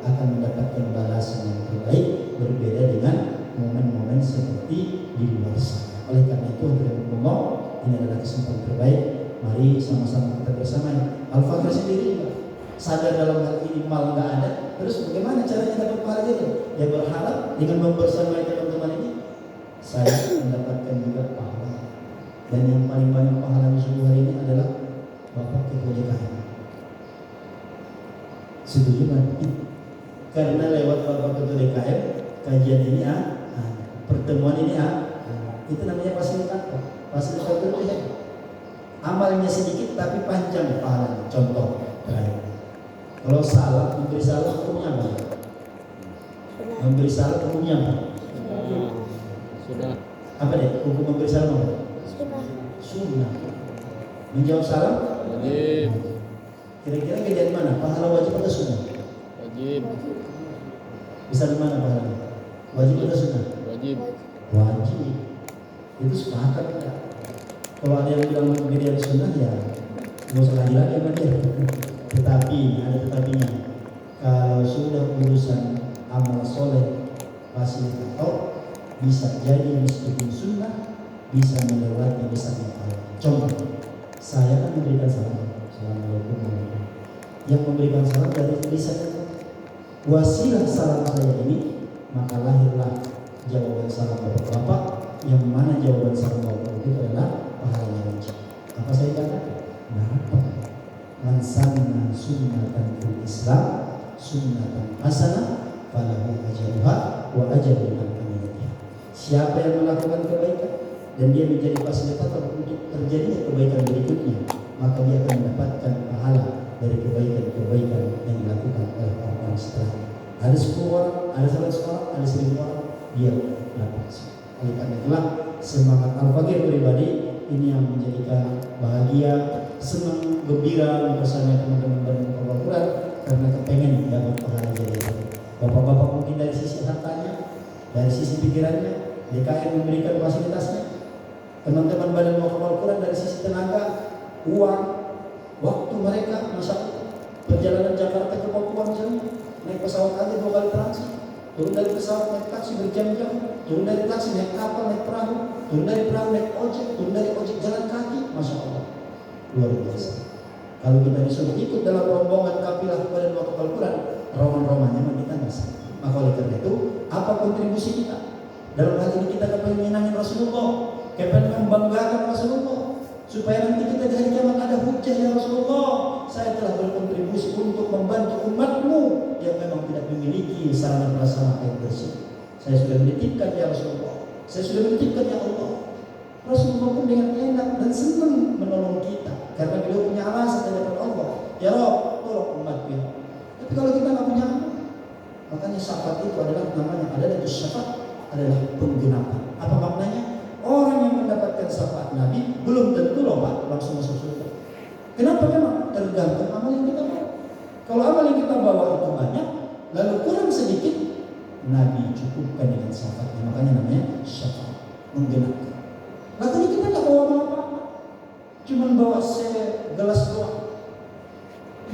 akan mendapatkan balasan yang terbaik, berbeda dengan momen-momen seperti di luar sana. Oleh karena itu, Allah, ini adalah kesempatan terbaik. Mari sama-sama kita bersama. Al-Fakir sendiri sadar dalam hal ini mal nggak ada, terus bagaimana caranya dapat pahala itu? Dia berharap dengan membersamai teman-teman ini, saya mendapatkan juga pahala. Dan yang paling banyak pahala di seluruh hari ini adalah Bapak Ketua DKM. Setuju kan? Karena lewat Bapak Ketua DKM, kajian ini pertemuan ini itu namanya fasilitator. Fasilitator itu ya, amalnya sedikit tapi panjang pahalanya. Contoh terakhir, kalau salah, memberi salah hukumnya apa? Memberi salah hukumnya apa? Sudah. Apa deh? Hukum memberi salah apa? Sunnah. Menjawab salam? Wajib. Kira-kira kejadian mana? Pahala wajib atau sunnah? Wajib. Bisa di mana pahala? Wajib atau sunnah? Wajib. Wajib. Itu sepakat ya. Kalau ada yang bilang kejadian sunnah ya nggak usah lagi sama dia. Tetapi ada tetapinya. Kalau sudah urusan amal soleh fasilitator, bisa jadi meskipun sunnah, bisa melewati besarnya pahala. Contoh, saya kan memberikan salam. Assalamualaikum. Yang memberikan salam dari lisan wasilah salam saya ini, maka lahirlah jawaban salam Bapak-bapak, yang mana jawaban salam Bapak itu adalah pahala yang wajib. Apa saya katakan? Berapa? Man sanna sunnatan fil Islam sunnatan hasanah falahu ajruha wa ajru man amila. Siapa yang melakukan kebaikan dan dia menjadi fasilitator untuk terjadinya kebaikan berikutnya, maka dia akan mendapatkan pahala dari kebaikan-kebaikan yang dilakukan oleh orang-orang setelahnya. Ada 10 orang, ada 100 orang, ada 1000 orang, dia dapat. Oleh karena itulah semangat Al-Fakir pribadi ini yang menjadikan bahagia, senang, gembira bersama teman-teman Al-Quran, karena kepengen dapat pahala dari itu. Bapak-bapak mungkin dari sisi hartanya, dari sisi pikirannya, DKM memberikan fasilitasnya. Teman-teman Badan Wakaf Al-Quran dari sisi tenaga, uang, waktu mereka, masa perjalanan Jakarta ke Papua misalnya, naik pesawat aja 2 kali transit, turun dari pesawat naik taksi berjam-jam, turun dari taksi naik kapal, naik perahu, turun dari perahu naik ojek, turun dari ojek jalan kaki, Masya Allah, luar biasa. Kalau kita disuruh ikut dalam rombongan kafilah Badan Wakaf Al-Quran, roman-romannya kita nggak sah. Maka oleh karena itu, apa kontribusi kita? Dalam hal ini kita kepengen nyenangin Rasulullah, kepengen membanggakan Rasulullah, supaya nanti kita di hari kiamat ada hujah, ya Rasulullah, saya telah berkontribusi untuk membantu umatmu yang memang tidak memiliki sarana prasarana air bersih. Saya sudah menitipkan, ya Rasulullah, saya sudah menitipkan, ya Allah. Rasulullah pun dengan enak dan senang menolong kita, karena beliau punya alasan dari Allah, ya Rabb, tolong umatku ya. Tapi kalau kita nggak punya apa, makanya syafaat itu adalah namanya, adalah itu syafaat adalah penggenapan. Apa maknanya? Orang yang mendapatkan syafaat Nabi belum tentu loh Pak langsung masuk surga. Kenapa? Memang tergantung amal yang kita bawa. Kalau amal yang kita bawa itu banyak, lalu kurang sedikit, Nabi cukupkan dengan syafaatnya. Makanya namanya syafaat, menggenapkan. Nah kalau kita nggak bawa apa-apa, cuma bawa segelas doang,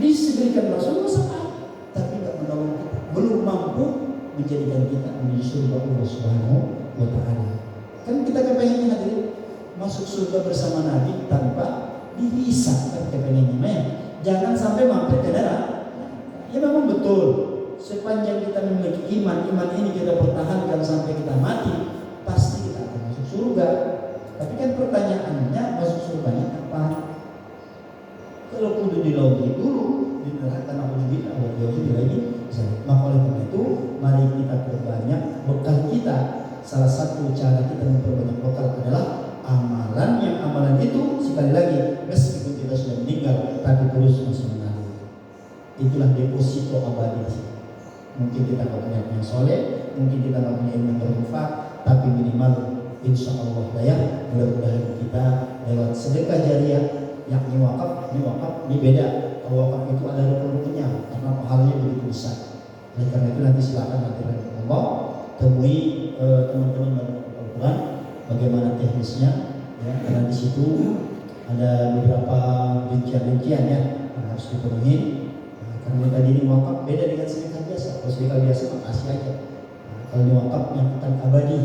disebutkan Rasulullah syafaat, tapi nggak menolong kita, belum mampu menjadikan kita menjadi surga Allah Subhanahu wa Ta'ala. Kan kita kepengen hadirin masuk surga bersama Nabi tanpa dihisab, kan kepengennya ya. Jangan sampai mampir ke neraka. Ya memang betul, sepanjang kita memiliki iman ini kita pertahankan sampai kita mati, pasti kita akan masuk surga. Tapi kan pertanyaannya, masuk surganya apa? Kalau kudu di laundry dulu, di neraka naudzubillah wa jauh lagi. Maka oleh karena itu, mari kita perbanyak bekal kita. Salah satu cara kita memperbanyak bekal adalah amalan, yang amalan itu sekali lagi meskipun kita sudah meninggal tapi terus masih mengalir. Itulah deposito abadi. Mungkin kita nggak punya yang soleh, mungkin kita nggak punya ilmu yang bermanfaat, tapi minimal insya Allah daya mudah-mudahan kita lewat sedekah jariah, yakni wakaf. Ini beda. Kalau wakaf itu ada rukunnya karena pahalanya begitu besar. Oleh karena itu nanti silakan nanti Allah temui teman-teman Al-Quran bagaimana teknisnya, ya, karena di situ ada beberapa rincian-rincian ya yang harus dipenuhi. Nah, karena tadi ini wakaf beda dengan sedekah biasa. Kalau sedekah biasa makasih aja. Nah, kalau ini wakaf yang akan abadi.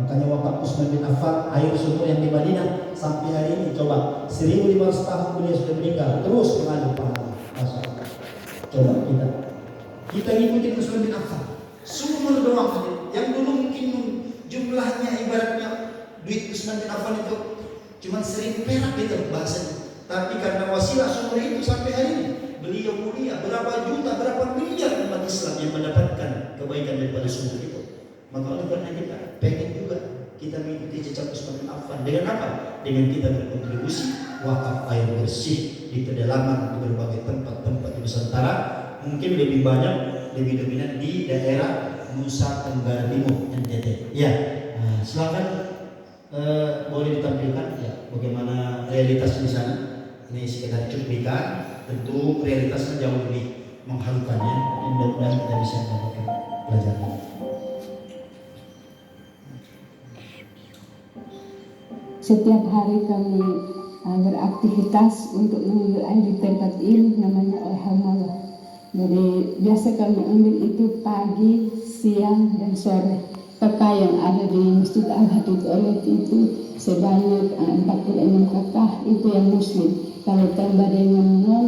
Makanya wakaf Utsman bin Affan, air sumur yang di Madinah sampai hari ini, coba 1500 tahun beliau sudah meninggal terus mengalir pahala. Masyaallah. Coba kita ngikutin Utsman bin Affan. Sumur doang yang dulu mungkin jumlahnya ibaratnya duit Utsman bin Affan itu cuma 1000 perak gitu bahasanya. Tapi karena wasilah sumur itu sampai hari ini beliau mulia, berapa juta, berapa miliar umat Islam yang mendapatkan kebaikan daripada sumur itu. Maka oleh karena kita pengen juga kita mengikuti jejak Utsman bin Affan. Dengan apa? Dengan kita berkontribusi wakaf air bersih di pedalaman, di berbagai tempat-tempat di Nusantara. Mungkin lebih banyak, lebih dominan di daerah Nusa Tenggara Timur, NTT. Ya, silakan boleh ditampilkan ya bagaimana realitas di sana. Ini sekedar cuplikan, tentu realitasnya jauh lebih mengharukannya. Mudah-mudahan kita bisa mendapatkan pelajaran. Setiap hari kami beraktivitas untuk mengambil air di tempat ini namanya Al-Hamalah. Jadi biasa kami ambil itu pagi, siang, dan sore. Kakak yang ada di Masjid Al-Hadid itu sebanyak 46 kakak itu yang muslim. Kalau tambah dengan non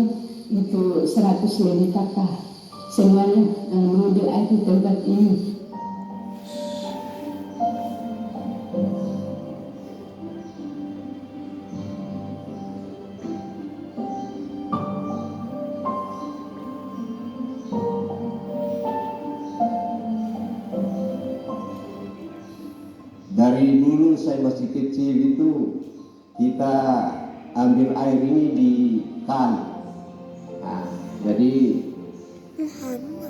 itu 100 lebih kakak. Semuanya mengambil air di tempat ini. Dari dulu saya masih kecil itu kita ambil air ini di kan. Nah, jadi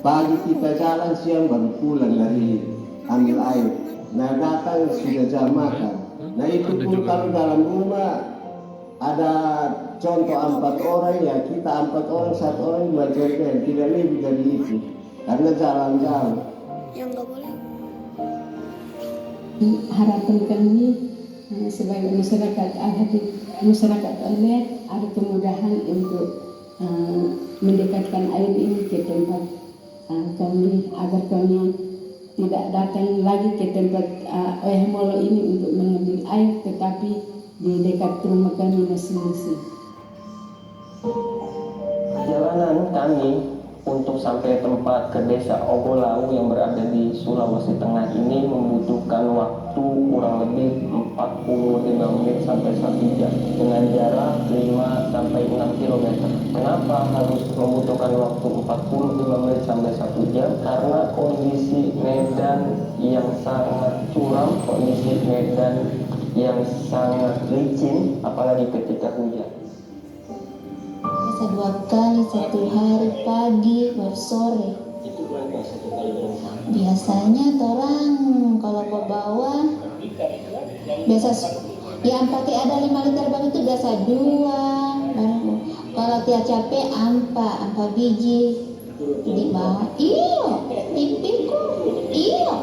pagi kita jalan, siang baru pulang dari ambil air. Nah datang sudah jam makan. Nah itu pun kalau dalam rumah ada contoh 4 orang ya kita 4 orang, 1 orang 5 jerigen, tidak lebih dari itu. karena jalan jauh. Yang nggak boleh. Harapan kami sebagai masyarakat masyarakat Olet ada kemudahan untuk mendekatkan air ini ke tempat kami agar kami tidak datang lagi ke tempat Oyah Molo ini untuk mengambil air, tetapi di dekat rumah kami masing-masing. Perjalanan kami untuk sampai tempat ke desa Ogolau yang berada di Sulawesi Tengah ini membutuhkan waktu kurang lebih 45 menit sampai 1 jam dengan jarak 5 sampai 6 km. Kenapa harus membutuhkan waktu 45 menit sampai 1 jam? Karena kondisi medan yang sangat curam, kondisi medan yang sangat licin, apalagi ketika hujan. Bisa 2 kali, 1 hari pagi baru sore. Biasanya orang kalau bawa biasa yang pakai ada 5 liter bang itu biasa 2 baru. Kalau tiap capek ampa biji di bawah. Iyo, tipiku. Iyo.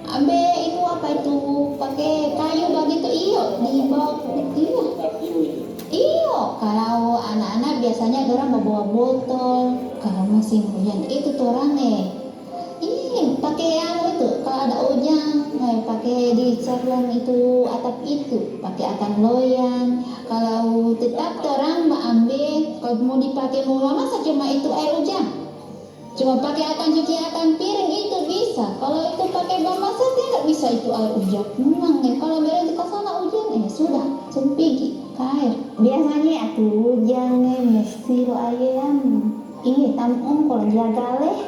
Ambe itu apa itu pakai kayu begitu iyo di bawah iyo. Iyo, kalau anak-anak biasanya orang membawa botol. Kalau musim hujan itu orang ini pakai yang itu. Kalau ada hujan, pakai di sarung itu atap itu, pakai akan loyang. Kalau tetap orang ambil, kalau mau dipakai mau masa cuma itu air hujan. Cuma pakai akan cuci akan piring itu bisa. Kalau itu pakai masak tidak bisa itu air hujan. Memang kalau berarti ke sana hujan sudah sempigi air. Biasanya aku hujan mesti ayam. Ini tamu kalau jaga leh.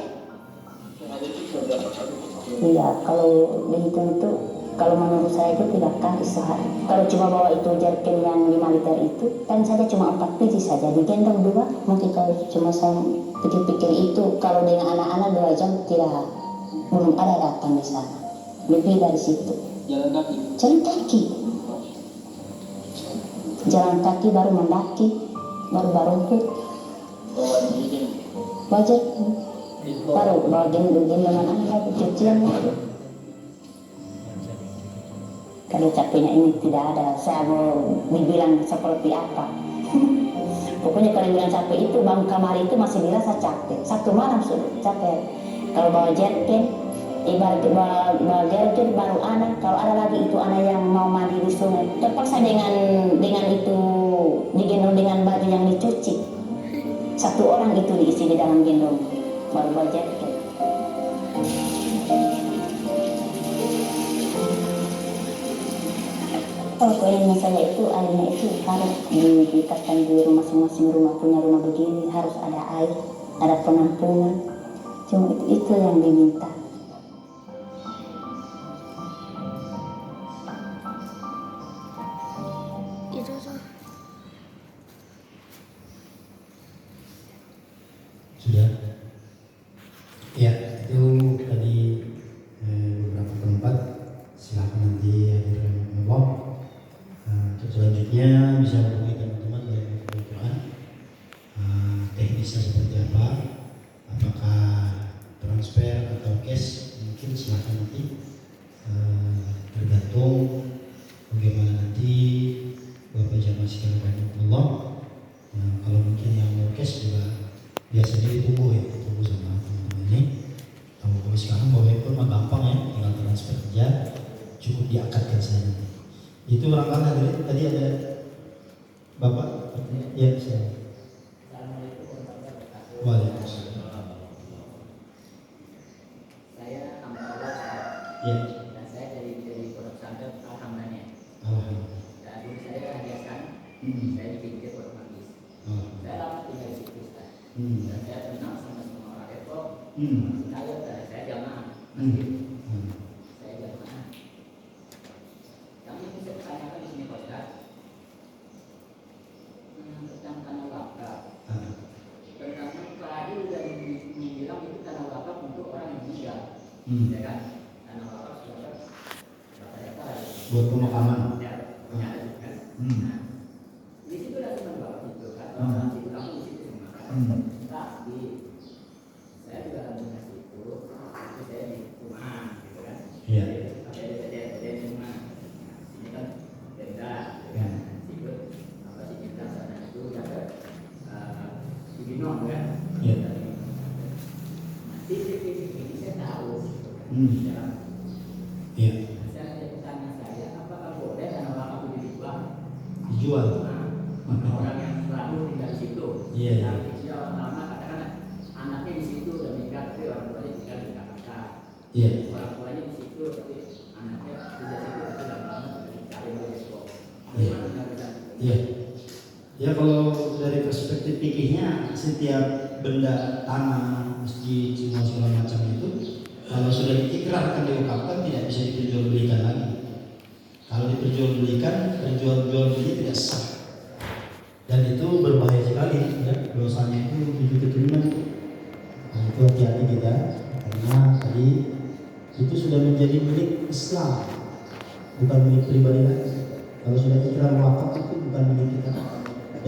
Iya, kalau begitu itu kalau menurut saya itu 3 kali sehari. Kalau cuma bawa itu jerken yang 5 liter itu, kan saja cuma 4 biji saja. Digendong 2, mungkin kalau cuma saya pikir-pikir itu, kalau dengan anak-anak 2 jam belum ada datang di sana. Lebih dari situ. Jalan kaki? Jalan kaki. Jalan kaki baru mendaki, baru barumput. Wajar. Baru bawa gendong anak-anak cucian itu. Kalau capeknya ini tidak ada, saya mau dibilang seperti apa. Pokoknya kalau bilang capek itu, bangun kamar itu masih dirasa capek. 1 malam sudah capek. Kalau bawa jerken, ibarat bawa jerken baru anak. Kalau ada lagi itu anak yang mau mandi di sungai, terpaksa dengan itu digendong dengan baju yang dicuci. 1 orang itu diisi di dalam gendong, baru bawa jerken. Kalau koinnya saya itu airnya itu harus diikatkan di masing-masing rumah, punya rumah begini harus ada air, ada penampungan. Cuma itu yang diminta. Itu tuh. Sudah? Ya, itu tadi beberapa tempat. Silakan nanti hadir Allah. Untuk selanjutnya bisa hubungi teman-teman dari kebutuhan teknisnya seperti apa, apakah transfer atau cash, mungkin silakan nanti tergantung bagaimana nanti Bapak jamaah sekalian Allah. Kalau mungkin yang mau cash juga biasanya ditunggu sama teman-teman ini. Kalau sekarang bawa handphone mah gampang ya, tinggal transfer aja, cukup diakatkan saja. Itu barangkali tadi ada Bapak, ya saya. Waalaikumsalam. Saya Alhamdulillah Ya. dan saya dari Pondok Pesantren Alhamdulillah. Alhamdulillah. Dan dulu saya hadiahkan, saya bikin Pondok Manggis. Saya lama tinggal di situ, Ustaz. Dan saya kenal sama semua orang Depok. Saya jamaah masjid. Saya jamaah. Kami bisa tanyakan di sini, Ustaz. Tentang tanah wakaf. Pertama tadi sudah dibilang itu tanah wakaf untuk orang yang meninggal, ya kan? Tanah wakaf sudah berapa hektar? Buat pemakaman. Ya, punya ada kan? Nah, di situ ada teman bapak itu kan? Orang situ kamu di situ semua kan? Tapi saya juga Iya. Saya tanya saya, apakah boleh tanah wakaf itu dijual? Dijual. Nah, orang yang selalu tinggal di situ. Iya. Tapi dia orang lama katakan anaknya di situ dan nikah, tapi orang tuanya tinggal di Jakarta. Iya. Orang tuanya di situ, tapi anaknya tidak situ, tapi lama-lama sudah dicari oleh Depok. Iya. Iya. Ya kalau dari perspektif fikihnya setiap benda tanah, masjid, semua segala macam itu kalau sudah diikrarkan diwakafkan tidak bisa diperjualbelikan lagi. Kalau diperjualbelikan, jual beli tidak sah. Dan itu berbahaya sekali, ya. Dosanya itu 7 keturunan. Nah, itu hati-hati kita karena tadi itu sudah menjadi milik Islam, bukan milik pribadi lagi. Kalau sudah ikrar wakaf itu bukan milik kita.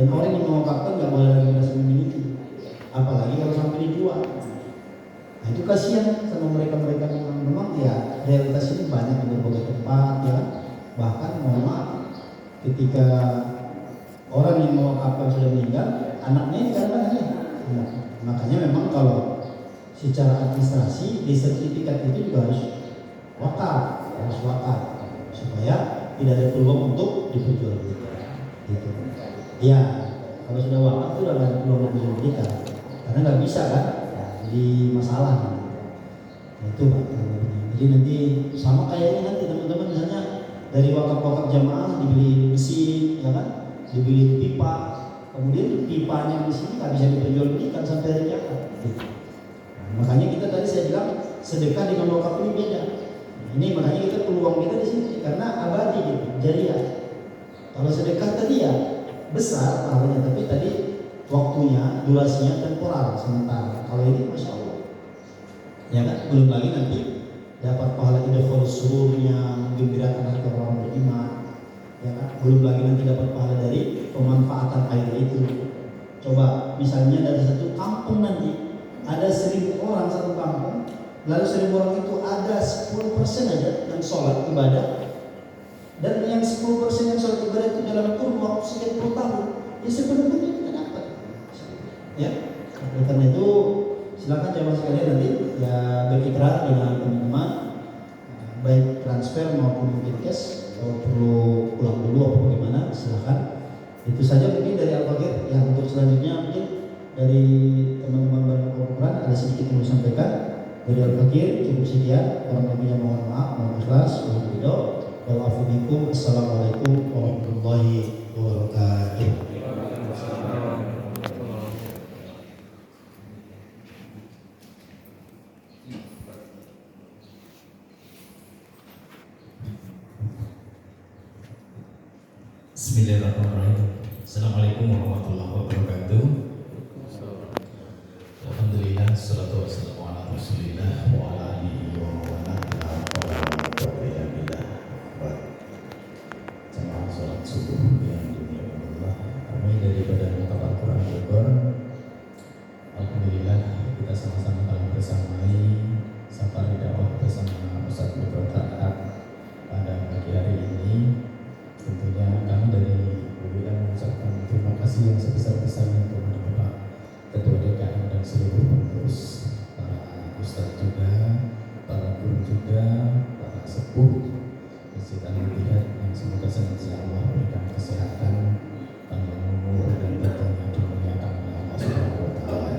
Dan orang yang mewakafkan nggak boleh lagi merasa memiliki, apalagi kalau sampai dijual. Nah itu kasihan sama mereka-mereka yang memang ya realitas ini banyak di berbagai tempat ya. Bahkan mohon maaf ketika orang yang mewakafkan sudah meninggal, anaknya ini kadang-kadang ya. Nah, makanya memang kalau secara administrasi di sertifikat itu juga harus wakaf supaya tidak ada peluang untuk diperjualbelikan. Gitu. Ya, kalau sudah wakaf itu udah nggak ada peluang untuk diperjualbelikan, karena nggak bisa kan, jadi masalah. Nah, itu Pak. Jadi nanti sama kayak ini nanti teman-teman misalnya dari wakaf jamaah dibeli mesin, ya kan, dibeli pipa, kemudian pipanya di sini nggak bisa diperjualbelikan sampai hari kiamat. Gitu. Nah, makanya kita tadi saya bilang sedekah dengan wakaf ini beda. Ini makanya kita peluang kita di sini karena abadi gitu, jariah. Kalau sedekah tadi ya besar pahalanya, tapi tadi waktunya, durasinya temporal sementara. Kalau ini masya Allah, ya kan, belum lagi nanti dapat pahala idkhal sururnya, menggembirakan hati orang beriman, ya kan, belum lagi nanti dapat pahala dari pemanfaatan air itu. Coba misalnya dari satu kampung nanti ada 1.000 orang satu kampung, lalu 1.000 orang itu ada 10% aja yang sholat ibadah. Dan yang 10% yang sholat ibadah itu dalam kurun waktu sekian puluh tahun, ya sebenarnya kita dapat. Ya, oleh karena itu silakan jamaah sekalian nanti ya berikrar dengan teman-teman, baik transfer maupun mungkin cash. Kalau perlu pulang dulu apa bagaimana, silakan. Itu saja mungkin dari Al-Fakir. Yang untuk selanjutnya mungkin dari teman-teman Badan Quran ada sedikit yang mau sampaikan. Dari Al-Fakir cukup sekian. Kurang lebihnya mohon maaf, mohon ikhlas, mohon ridho. Assalamualaikum warahmatullahi wabarakatuh. Bismillahirrahmanirrahim. Assalamualaikum warahmatullahi wabarakatuh. Alhamdulillah, salatu wassalamu ala Rasulillah wa ala alihi wa man wala. Jamaah sholat subuh yang dimuliakan Allah, kami daripada Mukab Al-Quran Bogor, alhamdulillah kita sama-sama telah bersamai safari dakwah bersama Ustaz Putra Taat pada pagi hari ini. Tentunya kami dari UIN mengucapkan terima kasih yang sebesar-besarnya kepada Bapak Ketua DKM dan seluruh pengurus, para ustaz juga, para guru juga, para sepuh Masjid Al-Ittihad, yang semoga senantiasa Allah berikan kesehatan, panjang umur dan tentunya dimuliakan oleh Allah Subhanahu wa Ta'ala.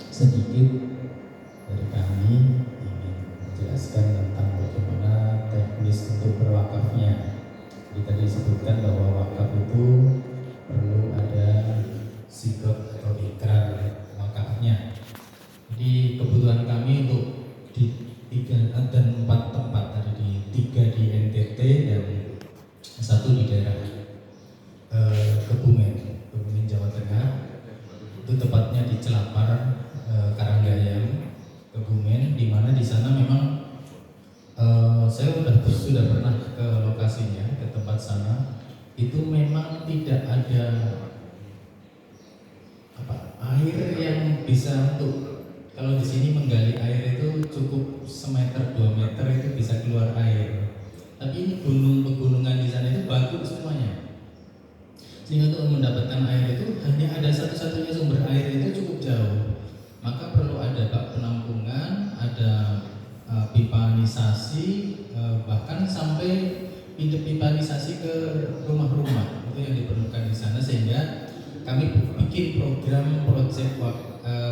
Sedikit dari kami ingin menjelaskan tentang bagaimana teknis untuk berwakafnya. Jadi tadi disebutkan bahwa wakaf itu perlu ada sigok atau ikrar wakafnya. Jadi kebutuhan kami untuk di 3 dan 4 tempat, tadi di 3 di NTT dan 1 di daerah Kebumen Jawa Tengah. Itu tepatnya di Celapar, Karanggayam, Kebumen, di mana di sana memang saya sudah pernah ke lokasinya, ke tempat sana. Itu memang tidak ada air yang bisa untuk, kalau di sini menggali air itu cukup semeter 2 meter itu bisa keluar air. Tapi ini pegunungan di sana itu batu semuanya. Sehingga untuk mendapatkan air itu hanya ada satu-satunya sumber air itu cukup jauh. Maka perlu ada bak penampungan, ada pipanisasi, bahkan sampai pindah pipanisasi ke rumah-rumah itu yang diperlukan di sana, sehingga kami bikin program proyek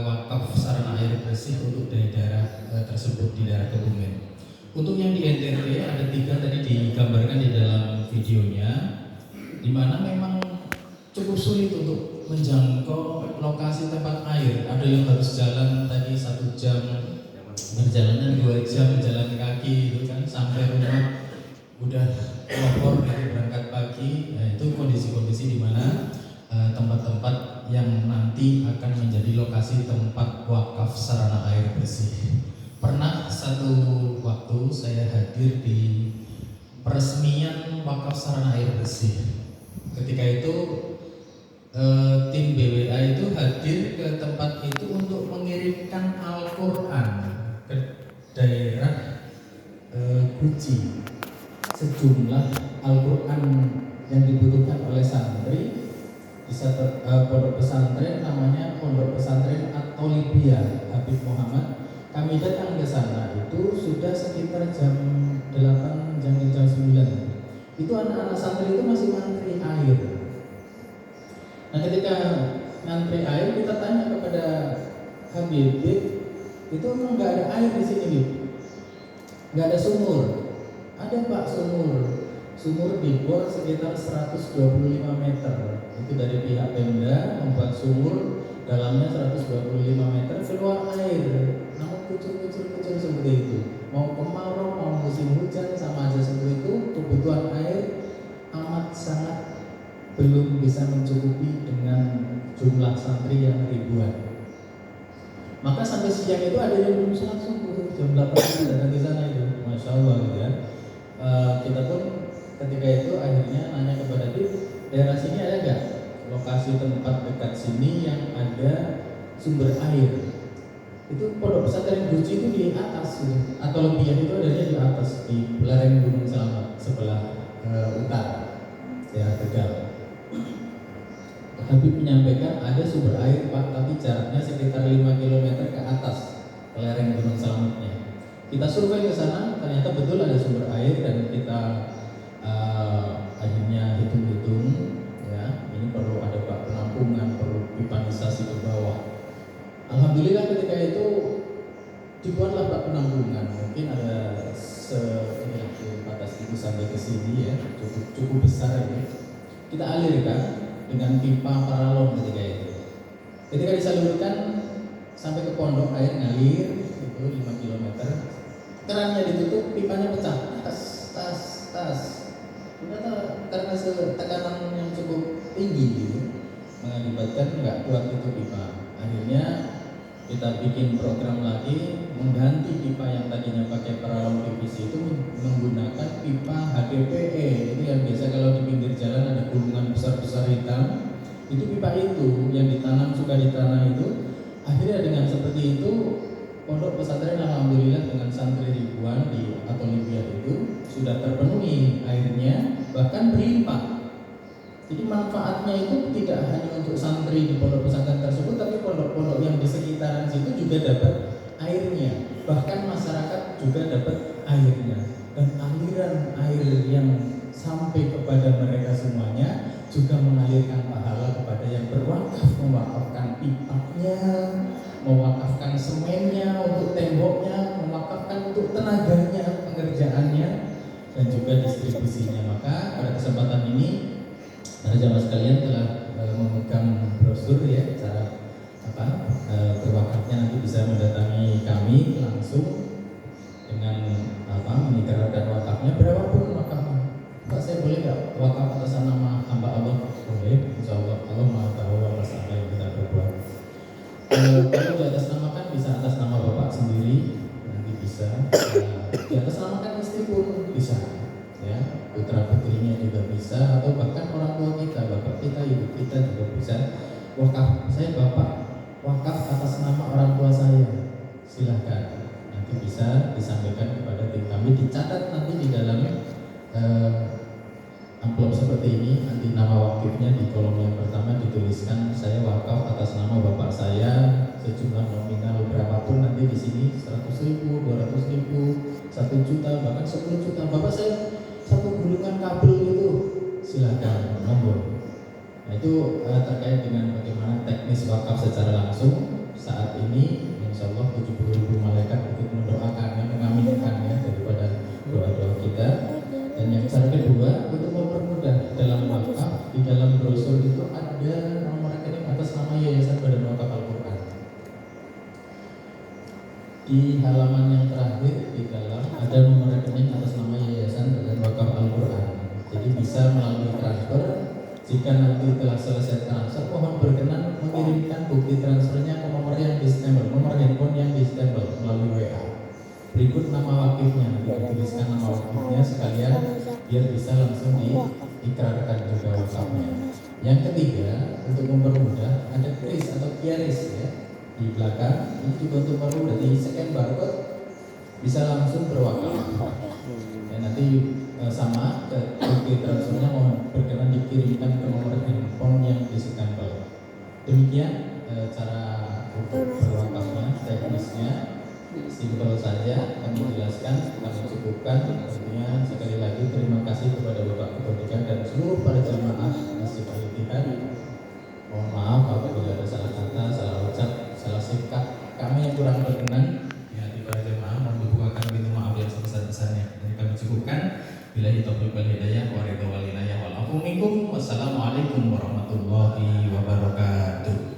wakaf sarana air bersih untuk daerah tersebut di daerah Kebumen. Untuk yang di NTT ada 3 tadi digambarkan di dalam videonya, di mana memang cukup sulit untuk menjangkau lokasi tempat air. Ada yang harus jalan tadi 1 jam, perjalanan 2 jam jalan kaki itu kan, sampai rumah udah lapor berangkat pagi. Nah, itu kondisi-kondisi di mana tempat-tempat yang nanti akan menjadi lokasi tempat wakaf sarana air bersih. Pernah satu waktu saya hadir di peresmian wakaf sarana air bersih. Ketika itu tim BWA itu hadir ke tempat itu untuk mengirimkan Al-Quran ke daerah Guci. Sejumlah Al-Quran yang dibutuhkan oleh santri di pondok pesantren, namanya Pondok Pesantren At-Tolibiyah Habib Muhammad. Kami datang ke sana itu sudah sekitar jam 8, jam 9. Itu anak-anak santri itu masih ngantri air. Nah, ketika ngantri air, kita tanya kepada Habib, itu memang nggak ada air di sini, nggak ada sumur. Ada Pak sumur dibor sekitar 125 meter. Itu dari pihak Pemda membuat sumur dalamnya 125 meter, keluar air, namun kucur seperti itu. Mau kemarau, mau musim hujan, sama aja seperti itu. Kebutuhan air amat sangat belum bisa mencukupi dengan jumlah santri yang ribuan. Maka sampai siang itu ada yang belum sholat subuh, jam 8 datang ke sana itu, masya Allah gitu ya. Kita pun ketika itu akhirnya nanya kepada dia, daerah sini ada nggak lokasi tempat dekat sini yang ada sumber air? Itu Pondok Pesantren Guci itu di atas gitu, atau lebih itu adanya di atas di lereng Gunung Selamat sebelah utara daerah Tegal. Habib menyampaikan ada sumber air Pak, tapi jaraknya sekitar 5 km ke atas ke lereng Gunung Selamatnya. Kita survei ke sana, ternyata betul ada sumber air, dan kita akhirnya hitung-hitung ya, ini perlu ada bak penampungan, perlu pipanisasi ke bawah. Alhamdulillah ketika itu dibuatlah bak penampungan, mungkin ada batas itu sampai ke sini ya, cukup besar ini. Kita alirkan dengan pipa paralon ketika itu. Ketika disalurkan sampai ke pondok, air ngalir itu 5 km. Kerannya ditutup, pipanya pecah, tas. Ternyata karena tekanan yang cukup tinggi gitu, mengakibatkan nggak kuat itu pipa. Akhirnya kita bikin program lagi mengganti pipa yang tadinya pakai paralon PVC itu menggunakan pipa HDPE. Itu yang biasa kalau di pinggir jalan ada gulungan besar-besar hitam. Itu pipa itu yang ditanam, suka di tanah itu. Akhirnya dengan seperti itu Pondok Pesantren alhamdulillah dengan santri ribuan di At-Tolibiyah itu sudah terpenuhi airnya, bahkan berlimpah. Jadi manfaatnya itu tidak hanya untuk santri di pondok pesantren tersebut, tapi pondok-pondok yang di sekitaran situ juga dapat airnya. Bahkan masyarakat juga dapat airnya. Dan aliran air yang sampai kepada mereka semuanya juga mengalirkan pahala kepada yang berwakaf, mewakafkan pipanya, mewakafkan semennya untuk temboknya, mewakafkan untuk tenaganya, pengerjaannya, dan juga distribusinya. Maka pada kesempatan ini para jamaah sekalian telah memegang brosur ya, cara berwakafnya nanti bisa mendatangi kami langsung dengan mengikrarkan wakafnya, berapapun wakafnya. Pak, saya boleh nggak wakaf atas nama hamba Allah? Boleh, insya Allah. Allah maha tahu atas apa yang kita berbuat. Kalau di atas namakan bisa atas nama bapak sendiri, nanti bisa. Di atas namakan istri pun bisa, ya, putra putrinya juga bisa, atau bahkan orang tua kita, bapak kita, ibu kita juga bisa. Wakaf, saya bapak wakaf atas nama orang tua saya, silahkan. Nanti bisa disampaikan kepada tim kami, dicatat nanti di dalam amplop seperti ini, nanti nama wakaf wakifnya di kolom yang pertama dituliskan saya wakaf atas nama bapak saya sejumlah nominal berapapun nanti di sini 100.000, 200.000, 1 juta, bahkan 10 juta. Bapak saya satu gulungan kabel itu silakan monggo. Nah, itu terkait dengan bagaimana teknis wakaf secara langsung. Saat ini insya Allah 70.000 malaikat ikut mendoakan dan mengaminkan ya daripada doa-doa kita. Dan yang cara kedua, untuk mempermudah dalam wakaf, di dalam brosur itu ada nomor rekening atas nama Yayasan Badan Wakaf Al-Quran. Di halaman yang terakhir di dalam ada nomor rekening atas nama Yayasan Badan Wakaf Al-Quran. Jadi bisa melalui transfer. Jika nanti telah selesai transfer, mohon berkenan mengirimkan bukti transfernya ke nomor yang di-stempel, nomor handphone yang di-stempel melalui WA. Berikut nama wakifnya, dituliskan nama wakifnya sekalian biar bisa langsung diikrarkan juga wakafnya. Yang ketiga, untuk mempermudah ada kris atau kiaris ya di belakang. Ini juga untuk mempermudah, di scan barcode bisa langsung berwakaf. Dan nanti sama bukti transfernya mohon berkenan dikirimkan ke nomor handphone yang di-stempel. Demikian cara untuk berwakafnya, teknisnya. Simpel saja kami jelaskan, kami cukupkan. Tentunya sekali lagi terima kasih kepada Bapak Ketua Dekan dan seluruh para jamaah Masjid Al-Ittihad. Mohon maaf apabila ada salah kata, salah ucap, salah sikap kami yang kurang berkenan. Ya, di para jamaah mohon dibukakan pintu maaf yang sebesar-besarnya. Dan kami cukupkan. Billahi taufiq wal hidayah wa ridha wal inayah wal afu minkum. Wassalamualaikum warahmatullahi wabarakatuh.